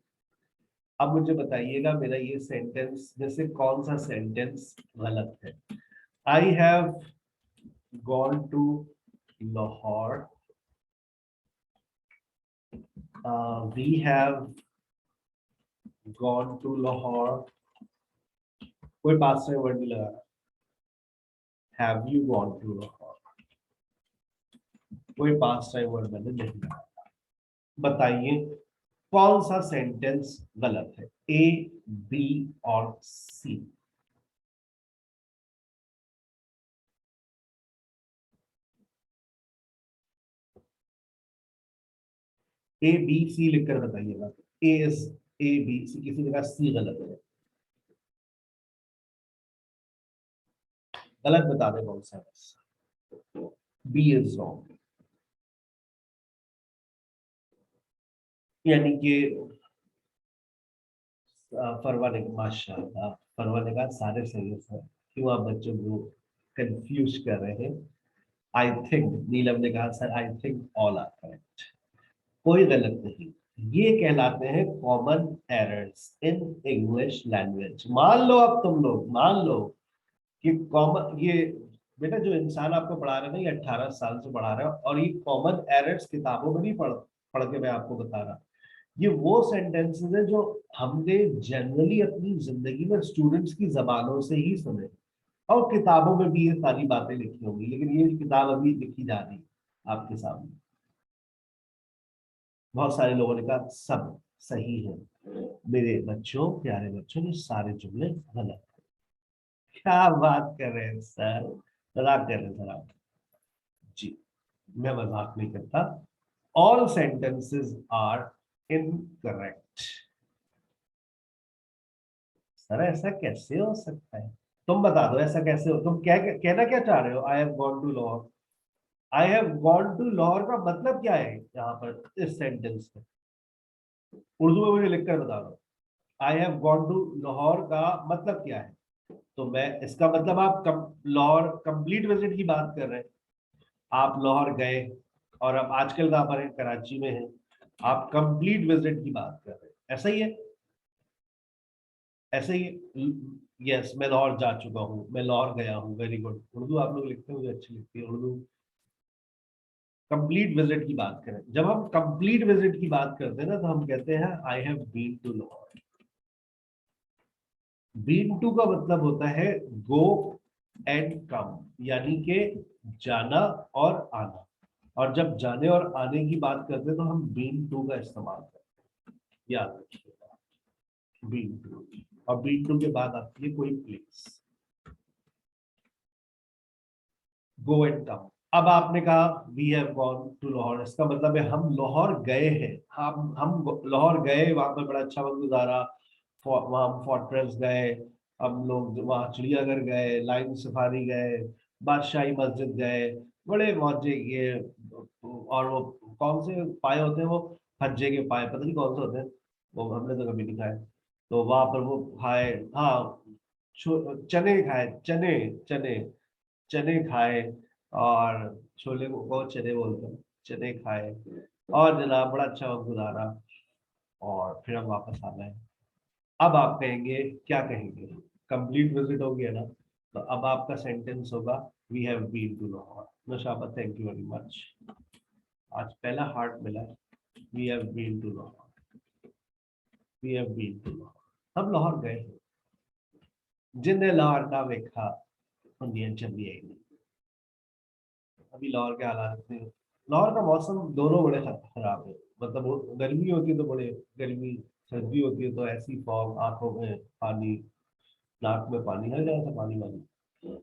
अब मुझे बताइएगा मेरा ये सेंटेंस में से कौन सा सेंटेंस गलत है। I have gone to Lahore. We have gone to Lahore. कोई पास में वर्ड नहीं लगा। Have you gone to Lahore? कोई पास टाइम वर्ड मैंने नहीं लगा। बताइए कौन सा सेंटेंस गलत है, ए बी और सी। ए बी सी लिखकर बताइएगा। ए इज ए बी सी, किसी ने कहा सी गलत है, गलत बता दे कौन सा, बस बी इज रॉन्ग। यानी कि फरवा ने, माशाल्लाह फरवा ने कहा सारे सही है सर, क्यों आप बच्चों को कंफ्यूज कर रहे हैं। आई थिंक, नीलम ने कहा sir I think all are correct, कोई गलत नहीं। ये कहलाते हैं common errors in English language. मान लो, अब तुम लोग मान लो कि कॉमन, ये बेटा जो इंसान आपको पढ़ा रहे हैं ना, ये 18 साल से पढ़ा रहा है, और ये कॉमन एरर्स किताबों में नहीं पढ़ के मैं आपको बता रहा। ये वो सेंटेंसेस है जो हमने जनरली अपनी जिंदगी में स्टूडेंट्स की जबानों से ही सुने, और किताबों में भी ये सारी बातें लिखी होंगी, लेकिन ये किताब अभी लिखी जा रही है आपके सामने। बहुत सारे लोगों ने कहा सब सही है। मेरे बच्चों, प्यारे बच्चों, ये सारे जुमले गलत। क्या बात कर रहे हैं सर, मजाक कर रहे हैं सर आप। जी, मैं मजाक नहीं करता। All sentences are incorrect. Sir ऐसा कैसे हो सकता है, तुम बता दो ऐसा कैसे हो, तुम क्या कहना क्या चाह रहे हो, I have gone to Lahore. I have gone to Lahore का मतलब क्या है यहाँ पर इस सेंटेंस में, उर्दू में मुझे लिखकर बता दो। I have gone to Lahore का मतलब क्या है। तो मैं इसका मतलब आप लाहौर कंप्लीट विजिट की बात कर रहे हैं, आप लाहौर गए, और अब आजकल का हमारे कराची में है, आप कंप्लीट विजिट की बात कर रहे हैं, ऐसा ही है, ऐसे ही। यस, मैं लाहौर जा चुका हूँ, मैं लाहौर गया हूँ, वेरी गुड। उर्दू आप लोग लिखते हैं, मुझे अच्छी लगती है उर्दू। कंप्लीट विजिट की बात करें, जब हम कंप्लीट विजिट की बात करते हैं ना, तो हम कहते हैं I have been to Lahore. Been to का मतलब होता है गो एंड कम, यानी कि जाना और आना। और जब जाने और आने की बात करते हैं तो हम बीन टू का इस्तेमाल करते हैं, याद रखिएगा बीन टू। और बीन टू के बाद आती है कोई प्लेस। Go and come. अब आपने कहा we have gone to Lahore, इसका मतलब है हम लाहौर गए हैं। हम लाहौर गए, वहां पर बड़ा अच्छा वक्त गुजारा, वहां फोर्ट्रेस गए, हम लोग वहाँ चिड़ियाघर गए, लाइन सफारी गए, बादशाही मस्जिद गए, बड़े मौजे किए। और वो कौन से पाए होते हैं, वो हज्जे के पाए, पता नहीं कौन से होते हैं, वो हमने तो कभी नहीं खाए। तो वहां पर वो खाए, हाँ, चने खाए, चने, चने, चने खाए, और छोले को चने बोलते हैं, चने खाए, और जनाब बड़ा अच्छा वक्त गुजारा, और फिर हम वापस आ गए। अब आप कहेंगे, क्या कहेंगे, कंप्लीट विजिट हो गया ना, तो अब आपका सेंटेंस होगा we have been to Lahore. Naushaba, thank you very much, आज पहला हार्ट मिला। We have been to Lahore, we have been to Lahore, हम लाहौर गए हैं। जिन्हें लाहौर ना देखा उन्हें चली आई नहीं। अभी लाहौर के हालात में, लाहौर का मौसम दोनों बड़े खराब है। मतलब गर्मी होती है तो बड़े गर्मी, सर्दी होती है तो ऐसी फॉग, आंखों में पानी, नाक में पानी, हर जगह से पानी वानी।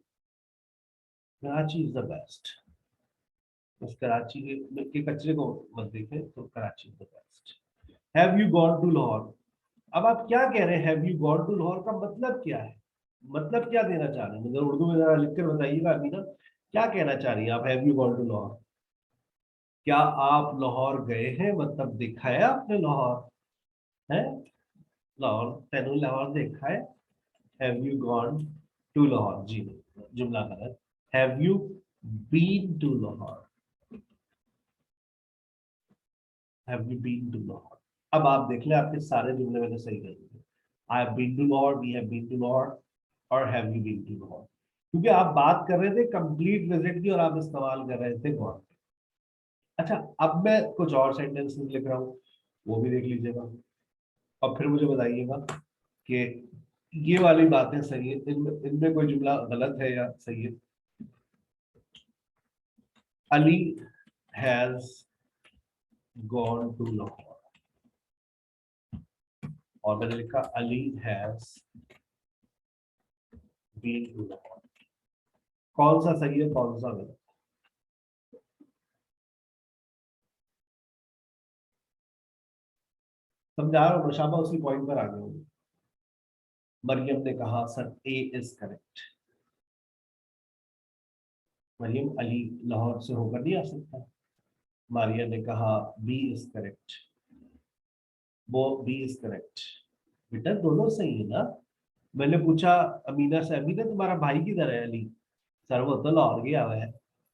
Karachi is the best. उस कराची के कचरे को मत देखें, तो Karachi is the best. Have you gone to Lahore? अब आप क्या कह रहे हैं, have you gone to Lahore का मतलब क्या है, मतलब क्या देना चाह रहे हैं, मतलब उर्दू में जरा लिख कर बताइएगा अभी ना, क्या कहना चाह रही है आप, have you gone to Lahore? क्या आप लाहौर गए हैं, मतलब देखा है आपने लाहौर, है लाहौर, तेनू लाहौर देखा है? Have you gone to Lahore? जी नहीं, जुमला गलत। Have you been to Lahore? Have you been to Lahore? अब आप देख लें, आपके सारे जुमले मैंने सही कर दिए। I have been to Lahore, we have been to Lahore, और have you been to Lahore. क्योंकि आप बात कर रहे थे कंप्लीट विजिट की, और आप इस्तेमाल कर रहे थे गॉन। अच्छा, अब मैं कुछ और सेंटेंसेस लिख रहा हूँ, वो भी देख लीजिएगा, और फिर मुझे बताइएगा कि ये वाली बातें सही है, इनमें इनमें कोई जुमला गलत है या सही है। Ali has gone to Lahore, और मैंने लिखा Ali has been to Lahore. कौन सा सही है, कौन सा गलत? समझा रहा हूँ, नौशाबा उसी पॉइंट पर आ गए होंगे। मरियम ने कहा sir A is correct. Maryam, Ali Lahore से होकर नहीं आ सकता। मारिया ने कहा बी इज करेक्ट, वो बी इज करेक्ट। बेटा दोनों सही है ना। मैंने पूछा अमीना से, अमीना तुम्हारा भाई किधर है अली? सर वो तो लाहौर गया हुआ है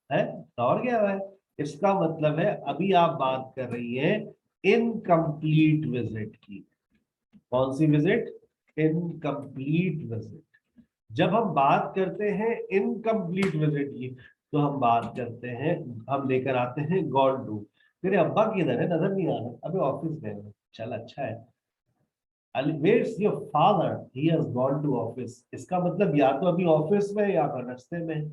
लाहौर गया हुआ है। इसका मतलब है अभी आप बात कर रही हैं इनकम्प्लीट विजिट की। कौन सी विजिट? Incomplete visit. जब हम बात करते हैं इनकम्प्लीट विजिट की, तो हम बात करते हैं, हम लेकर आते हैं गॉन टू। तेरे अब्बा किधर है, नजर नहीं आ रहा, अबे ऑफिस गए हैं। चल अच्छा है। Where's your father? He has gone to office। इसका मतलब या तो अभी ऑफिस में या फिर रास्ते में है।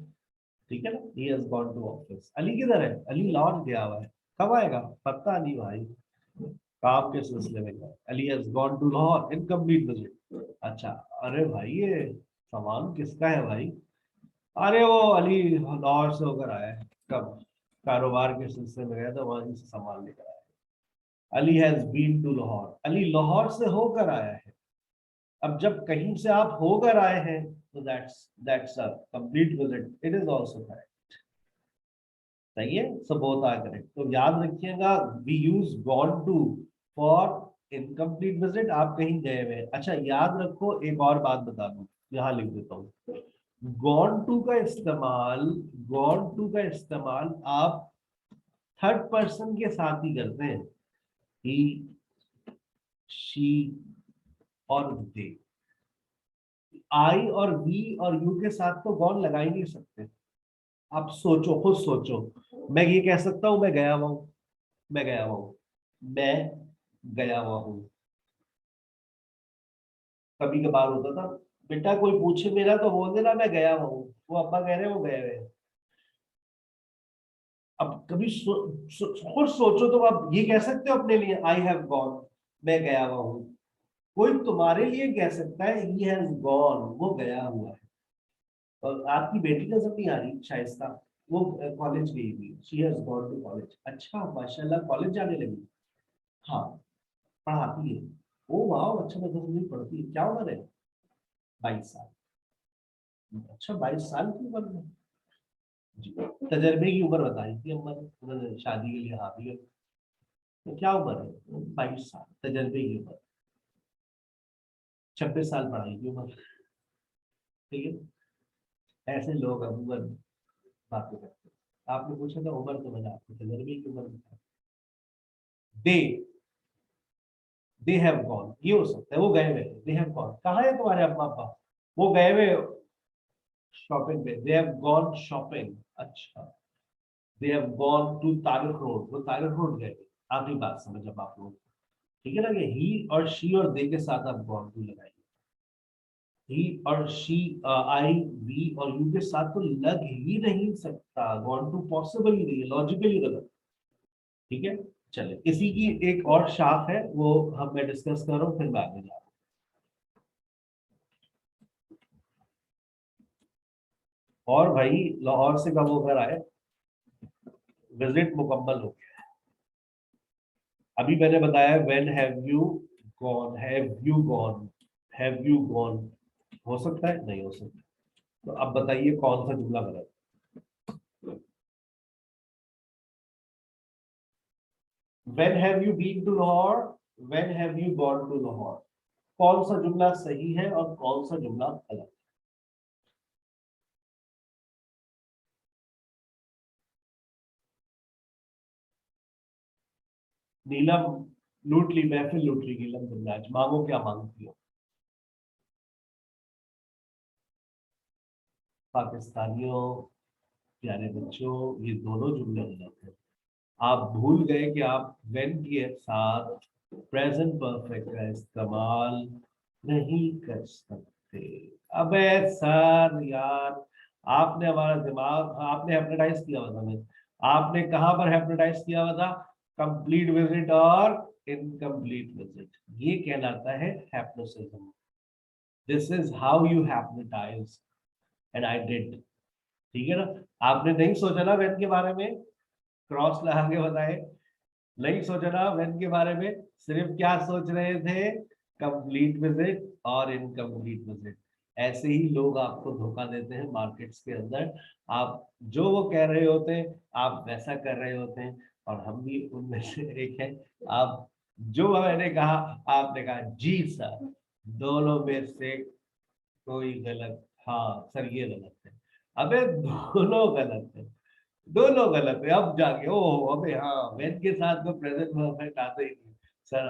ठीक है ना, he has gone to office। Ali किधर है? अली लौट गया हुआ है। कब आएगा पता नहीं भाई, काम के सिलसिले में गया। Ali has gone to Lahore, incomplete visit. अच्छा, अरे भाई ये सामान किसका है भाई? अरे वो अली लाहौर से होकर आया है। कब? कारोबार के सिलसिले में गया था, वहां से सामान लेकर आया। Ali has been to Lahore, Ali Lahore से होकर आया है। अब जब कहीं से आप होकर आए हैं, तो that's a complete visit, it is also correct. सही है, सो बोथ आर करेक्ट। तो याद रखिएगा, we use gone to for incomplete visit, आप कहीं गए हुए हैं। अच्छा याद रखो, एक और बात बता दूं, यहाँ लिख देता हूँ। गॉन टू का इस्तेमाल, गॉन टू का इस्तेमाल आप थर्ड पर्सन के साथ ही करते हैं। ही, शी और दे। आई और वी और यू के साथ तो गॉन लगा ही नहीं सकते। आप सोचो, खुद सोचो। मैं ये कह सकता हूं मैं गया हुआ हूं, मैं गया हुआ हूं, मैं गया हुआ हूं। कभी कभार होता था, बेटा कोई पूछे मेरा तो बोल देना मैं गया हुआ हूँ, वो अब्बा कह रहे हैं वो गए हुए हैं। अब कभी खुद सोचो, तो आप ये कह सकते हो अपने लिए आई हैव गॉन, मैं गया हुआ हूँ। कोई तुम्हारे लिए कह सकता है ही हैज गॉन, वो गया हुआ है। और आपकी बेटी नजर नहीं आ रही शाइस्ता, वो कॉलेज गई हुई, she has gone to college. अच्छा माशाल्लाह कॉलेज जाने लगी। हाँ पढ़ाती है। ओ वाह अच्छा, मैं 10वीं पढ़ती है। क्या उम्र है? 22 साल। अच्छा 22 साल की उम्र में। जी। तजर्बे की उम्र बताई थी अम्मा ने, उन्होंने शादी के लिए हाँ भी। तो क्या उम्र है? 22 साल तजर्बे की उम्र। 26 साल पढ़ाई की उम्र। ठीक है, ऐसे लोग अमूमन बातें करते हैं। आपने पूछा था उम्र, तो मैंने आपको तजर्बे की उम्र बताई। दे दे हैव गॉन, ये हो सकता है वो गए हुए। दे हैव गॉन, कहाँ है तुम्हारे अम्मा पापा? वो गए हुए शॉपिंग पे। They have gone shopping. अच्छा, they have gone to Tariq road, वो तारिक रोड गए। आखिरी बात समझ अब आप लोग। ठीक है ना, कि ही और शी और दे के साथ आप गॉन टू लगाइए। ही और शी, आई, वी और यू के साथ तो लग ही नहीं सकता। गॉन टू पॉसिबल ही नहीं है, लॉजिकली गलत। ठीक है, चले इसी की एक और शाख है, वो हम मैं डिस्कस कर रहा हूँ, फिर मैं आगे जा रहा हूँ। और भाई लाहौर से कब होकर आए? विजिट मुकम्मल हो गया। अभी मैंने बताया when have you gone, have you gone, have you gone. हो सकता है, नहीं हो सकता। तो अब बताइए कौन सा जुमला गलत? When have you been to Lahore, when have you gone to Lahore. कौन सा जुमला सही है और कौन सा जुमला गलत? नीलम लूट ली, महफिल लूट ली नीलम तुमने आज। मांगो क्या मांगती हो? पाकिस्तानियों, प्यारे बच्चों, ये दोनों जुमले गलत हैं। आप भूल गए कि आप वेन के साथ प्रेजेंट परफेक्ट का इस्तेमाल नहीं कर सकते। अबे सर यार, आपने हमारा दिमाग, आपने हेप्नोटाइज किया हुआ था हमें। आपने कहां पर हेप्नोटाइज किया हुआ था? कंप्लीट विजिट और इनकम्प्लीट विजिट, ये कहलाता है hypnotism. This is how you hypnotise and I did. ठीक है ना? आपने नहीं सोचा ना वेन के बारे में, क्रॉस लगा के बताए। नहीं सोचा ना वेन के बारे में, सिर्फ क्या सोच रहे थे? कंप्लीट विजिट और इनकम्प्लीट विजिट। ऐसे ही लोग आपको धोखा देते हैं मार्केट्स के अंदर। आप जो वो कह रहे होते हैं, आप वैसा कर रहे होते हैं, और हम भी उनमें से एक है। आप जो मैंने कहा, आपने कहा जी सर, दोनों में से कोई गलत। हाँ सर ये गलत है। अबे दोनों गलत है, दोनों गलत है। अब जाके ओ, अबे हाँ, वेन के साथ तो प्रेजेंट परफेक्ट आता ही नहीं। सर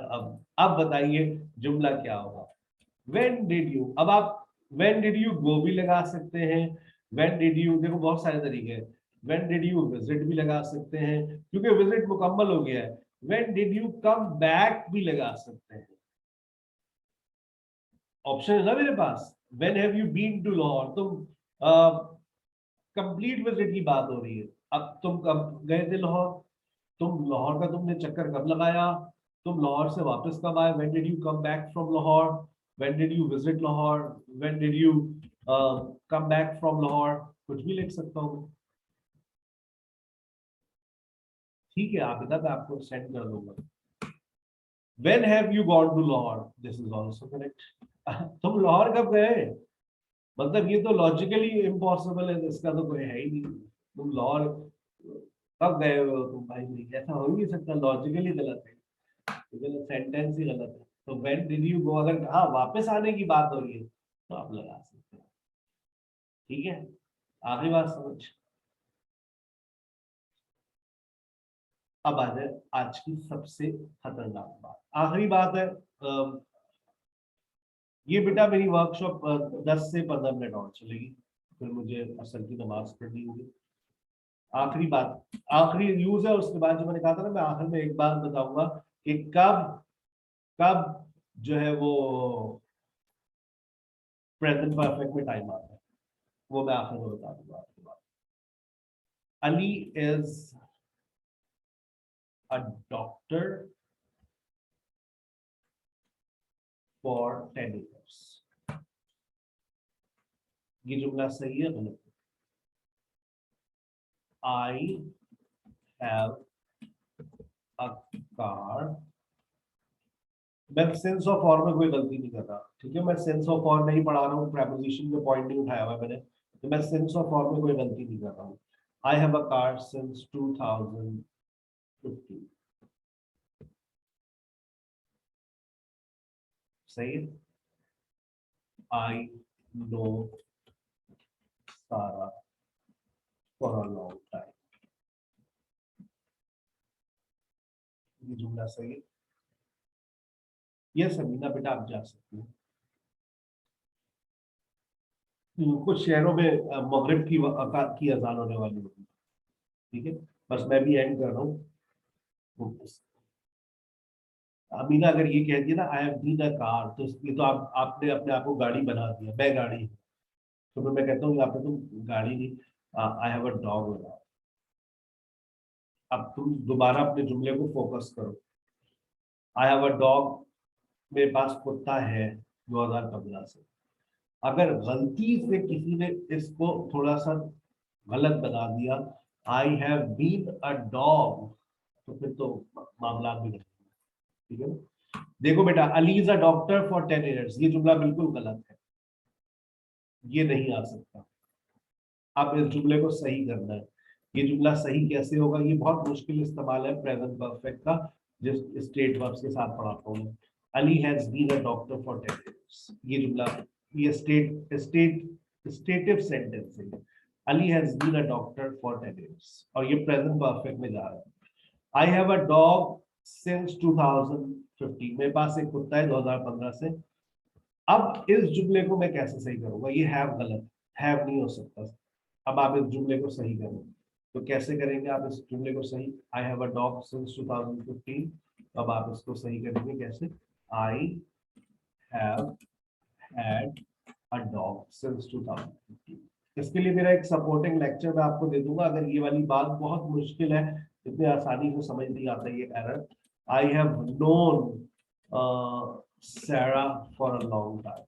अब बताइए जुमला क्या होगा? व्हेन डिड यू, अब आप व्हेन डिड यू गो भी लगा सकते हैं। व्हेन डिड यू, देखो बहुत सारे तरीके हैं। व्हेन डिड यू विजिट भी लगा सकते हैं, क्योंकि विजिट मुकम्मल हो गया है। When did you come back भी लगा सकते हैं। ऑप्शन है ना मेरे पास। When have you been to Lahore, तुम कंप्लीट विजिट की बात हो रही है। अब तुम कब गए थे लाहौर? तुम लाहौर का तुमने चक्कर कब लगाया? तुम लाहौर से वापस कब आए? When did you come back from Lahore? When did you visit Lahore? When did you come back from Lahore? कुछ भी लिख सकता हूँ मैं। ठीक है, आप इधर मैं आपको सेंड कर दूंगा। When have you gone to Lahore, this is also correct. तुम लाहौर कब गए? मतलब ये तो लॉजिकली इम्पॉसिबल है, इसका तो कोई है ही नहीं। तुम लाहौर कब गए हुए हो तुम भाई? नहीं, ऐसा हो ही नहीं सकता, लॉजिकली गलत है। तो सेंटेंस ही गलत है। तो व्हेन डिड यू गो, अगर हाँ वापस आने की बात हो रही है, तो आप लगा सकते हैं। ठीक है, आखिरी बात समझ। अब आ जाए आज की सबसे खतरनाक बात, आखिरी बात है। ये बेटा मेरी वर्कशॉप 10 से 15 मिनट और चलेगी, फिर मुझे असर की नमाज पढ़नी होगी। आखिरी बात, आखिरी यूज है। उसके बाद जो मैंने कहा था ना, मैं आखिर में एक बात बताऊंगा कि कब कब जो है वो प्रेजेंट परफेक्ट में टाइम आता है, वो मैं आखिर में बता दूंगा आपके बाद। Ali is a doctor for 10 years। ये जुमला सही है गलत? I have a car. मैं सेंस ऑफ और में कोई गलती नहीं कर रहा, ठीक है, मैं सेंस ऑफ और नहीं पढ़ा रहा हूँ, प्रेपोजिशन में पॉइंट नहीं उठाया हुआ मैंने, तो मैं सेंस ऑफ और में कोई गलती नहीं कर रहा हूँ। I have a car since 2015। सही है। आई नो सारा फॉर अ लॉन्ग टाइम। ये जुमला सही है। ये समीना बेटा आप जा सकते हो। कुछ शहरों में मगरिब की अजान होने वाली होगी, ठीक है, बस मैं भी एंड कर रहा हूँ। अमीना अगर ये कह दिया ना I have been a car, तो ये तो आपने अपने आप को गाड़ी बना दिया, मैं गाड़ी हूँ। तो फिर मैं कहता हूँ यहाँ पे तुम गाड़ी नहीं, आई हैव अ डॉग बना। अब तुम दोबारा अपने जुमले को फोकस करो। आई हैव अ डॉग, मेरे पास कुत्ता है 2015 से। अगर गलती से किसी ने इसको थोड़ा सा गलत बना दिया, I have been a dog, तो फिर तो मामला भी नहीं, ठीक है ना। देखो बेटा, Ali is a doctor for 10 years, ये जुमला बिल्कुल गलत है, ये नहीं आ सकता। आप इस जुमले को सही करना है। ये जुमला सही कैसे होगा, ये बहुत मुश्किल इस्तेमाल है प्रेजेंट परफेक्ट का, जिस स्टेट वर्ब्स के साथ पढ़ाता हूँ मैं। Ali has been a doctor for 10 years, ये जुमला, ये स्टेटिव सेंटेंस है। Ali has been a doctor for 10 years, और ये प्रेजेंट परफेक्ट में जा रहा है। I have a dog since 2015, मेरे पास एक कुत्ता है 2015 से। अब इस जुमले को मैं कैसे सही करूंगा, ये हैव गलत, हैव नहीं हो सकता। अब आप इस जुमले को सही करें, तो कैसे करेंगे आप इस जुमले को सही, I have a dog since 2015, अब आप इसको सही करेंगे कैसे, I have had a dog since 2015। इसके लिए मेरा एक सपोर्टिंग लेक्चर मैं आपको दे दूंगा, अगर ये वाली बात बहुत मुश्किल है, इतनी आसानी से समझ नहीं आता ये error. I have known Sarah for a long time,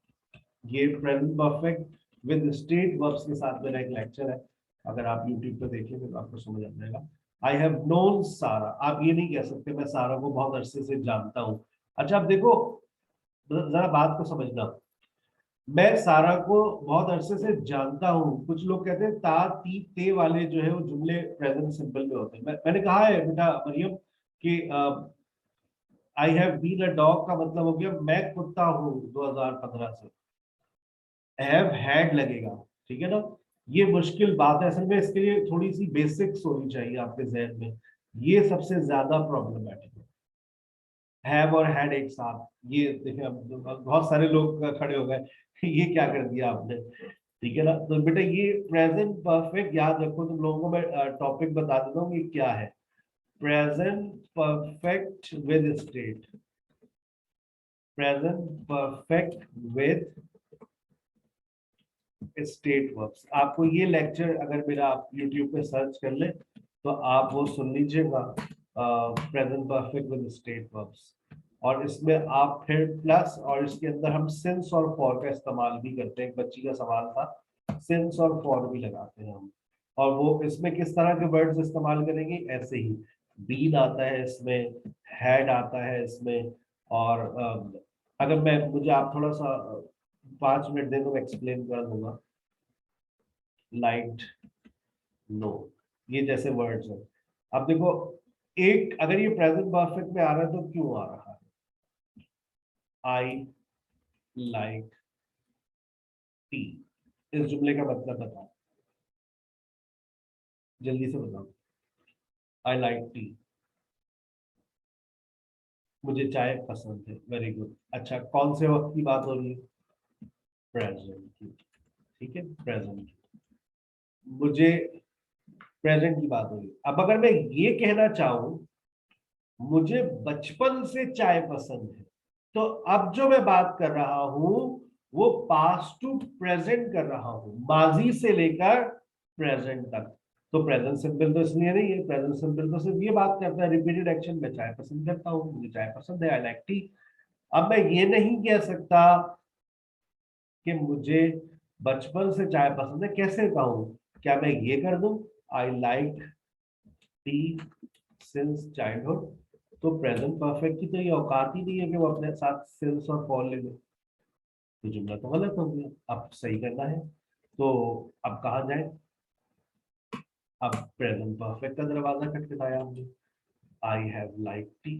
ये present perfect with state verbs के साथ मेरा एक लेक्चर है, अगर आप YouTube पे देखेंगे तो आपको समझ आ जाएगा। आई हैव नोन सारा, आप ये नहीं कह सकते मैं सारा को बहुत अरसे से जानता हूँ। अच्छा अब देखो, जरा बात को समझना, मैं सारा को बहुत अरसे से जानता हूँ, कुछ लोग कहते हैं ता ती ते वाले जो है वो जुमले प्रेजेंट सिंपल में होते हैं। मैंने कहा है बेटा मरियम कि I have been a dog का मतलब हो गया मैं कुत्ता हूँ 2015 से, हैव हैड लगेगा, ठीक है ना। ये मुश्किल बात है असल में, इसके लिए थोड़ी सी बेसिक्स होनी चाहिए आपके जहन में, ये सबसे ज्यादा प्रॉब्लमेटिक है। हैव और हैड एक साथ, ये देखिए अब बहुत सारे लोग खड़े हो गए ये क्या कर दिया आपने, ठीक है ना। तो बेटा ये प्रेजेंट परफेक्ट याद रखो, तुम लोगों को मैं टॉपिक बता देता हूँ ये क्या है। Present perfect with state, present perfect with state verbs. आपको ये लेक्चर अगर मेरा आप YouTube पे सर्च कर ले तो आप वो सुन लीजिएगा, present perfect with state verbs. और इसमें आप फिर प्लस, और इसके अंदर हम सिंस और फॉर का इस्तेमाल भी करते हैं, एक बच्ची का सवाल था, सिंस और फॉर भी लगाते हैं हम। और वो इसमें किस तरह के वर्ड्स इस्तेमाल करेंगे, ऐसे ही बीन आता है इसमें, हैड आता है इसमें, और अगर मैं मुझे आप थोड़ा सा 5 मिनट दे दो, एक्सप्लेन कर दूंगा। लाइट, नो, ये जैसे वर्ड्स हैं। अब देखो, एक अगर ये प्रेजेंट परफेक्ट में आ रहा है तो क्यों आ रहा है, आई लाइक टी, इस जुमले का मतलब बताओ, जल्दी से बताओ। आई लाइक टी, मुझे चाय पसंद है, वेरी गुड। अच्छा कौन से वक्त की बात हो रही है, प्रेजेंट की, ठीक है, प्रेजेंट की। मुझे प्रेजेंट की बात हो रही है। अब अगर मैं ये कहना चाहूं मुझे बचपन से चाय पसंद है, तो अब जो मैं बात कर रहा हूं वो पास्ट टू प्रेजेंट कर रहा हूं, माजी से लेकर प्रेजेंट तक। तो प्रेजेंट सिंपल तो इसलिए नहीं है, प्रेजेंट सिंपल तो सिर्फ ये बात करता है रिपीटेड एक्शन, में चाय पसंद करता हूँ, मुझे चाय पसंद है, आई लाइक टी। अब मैं ये नहीं कह सकता कि मुझे बचपन से चाय पसंद है, कैसे कहूं, क्या मैं ये कर दूं, I like T since childhood, तो प्रेजेंट परफेक्ट की तो ये औकात ही नहीं है कि वो अपने साथ सिंस और फॉर ले ले, तो जुमला तो गलत हो गया, अब सही करना है। तो अब कहाँ जाए, अब प्रेजेंट परफेक्ट का दरवाजा खटखटाया हमने, आई हैव लाइक टी,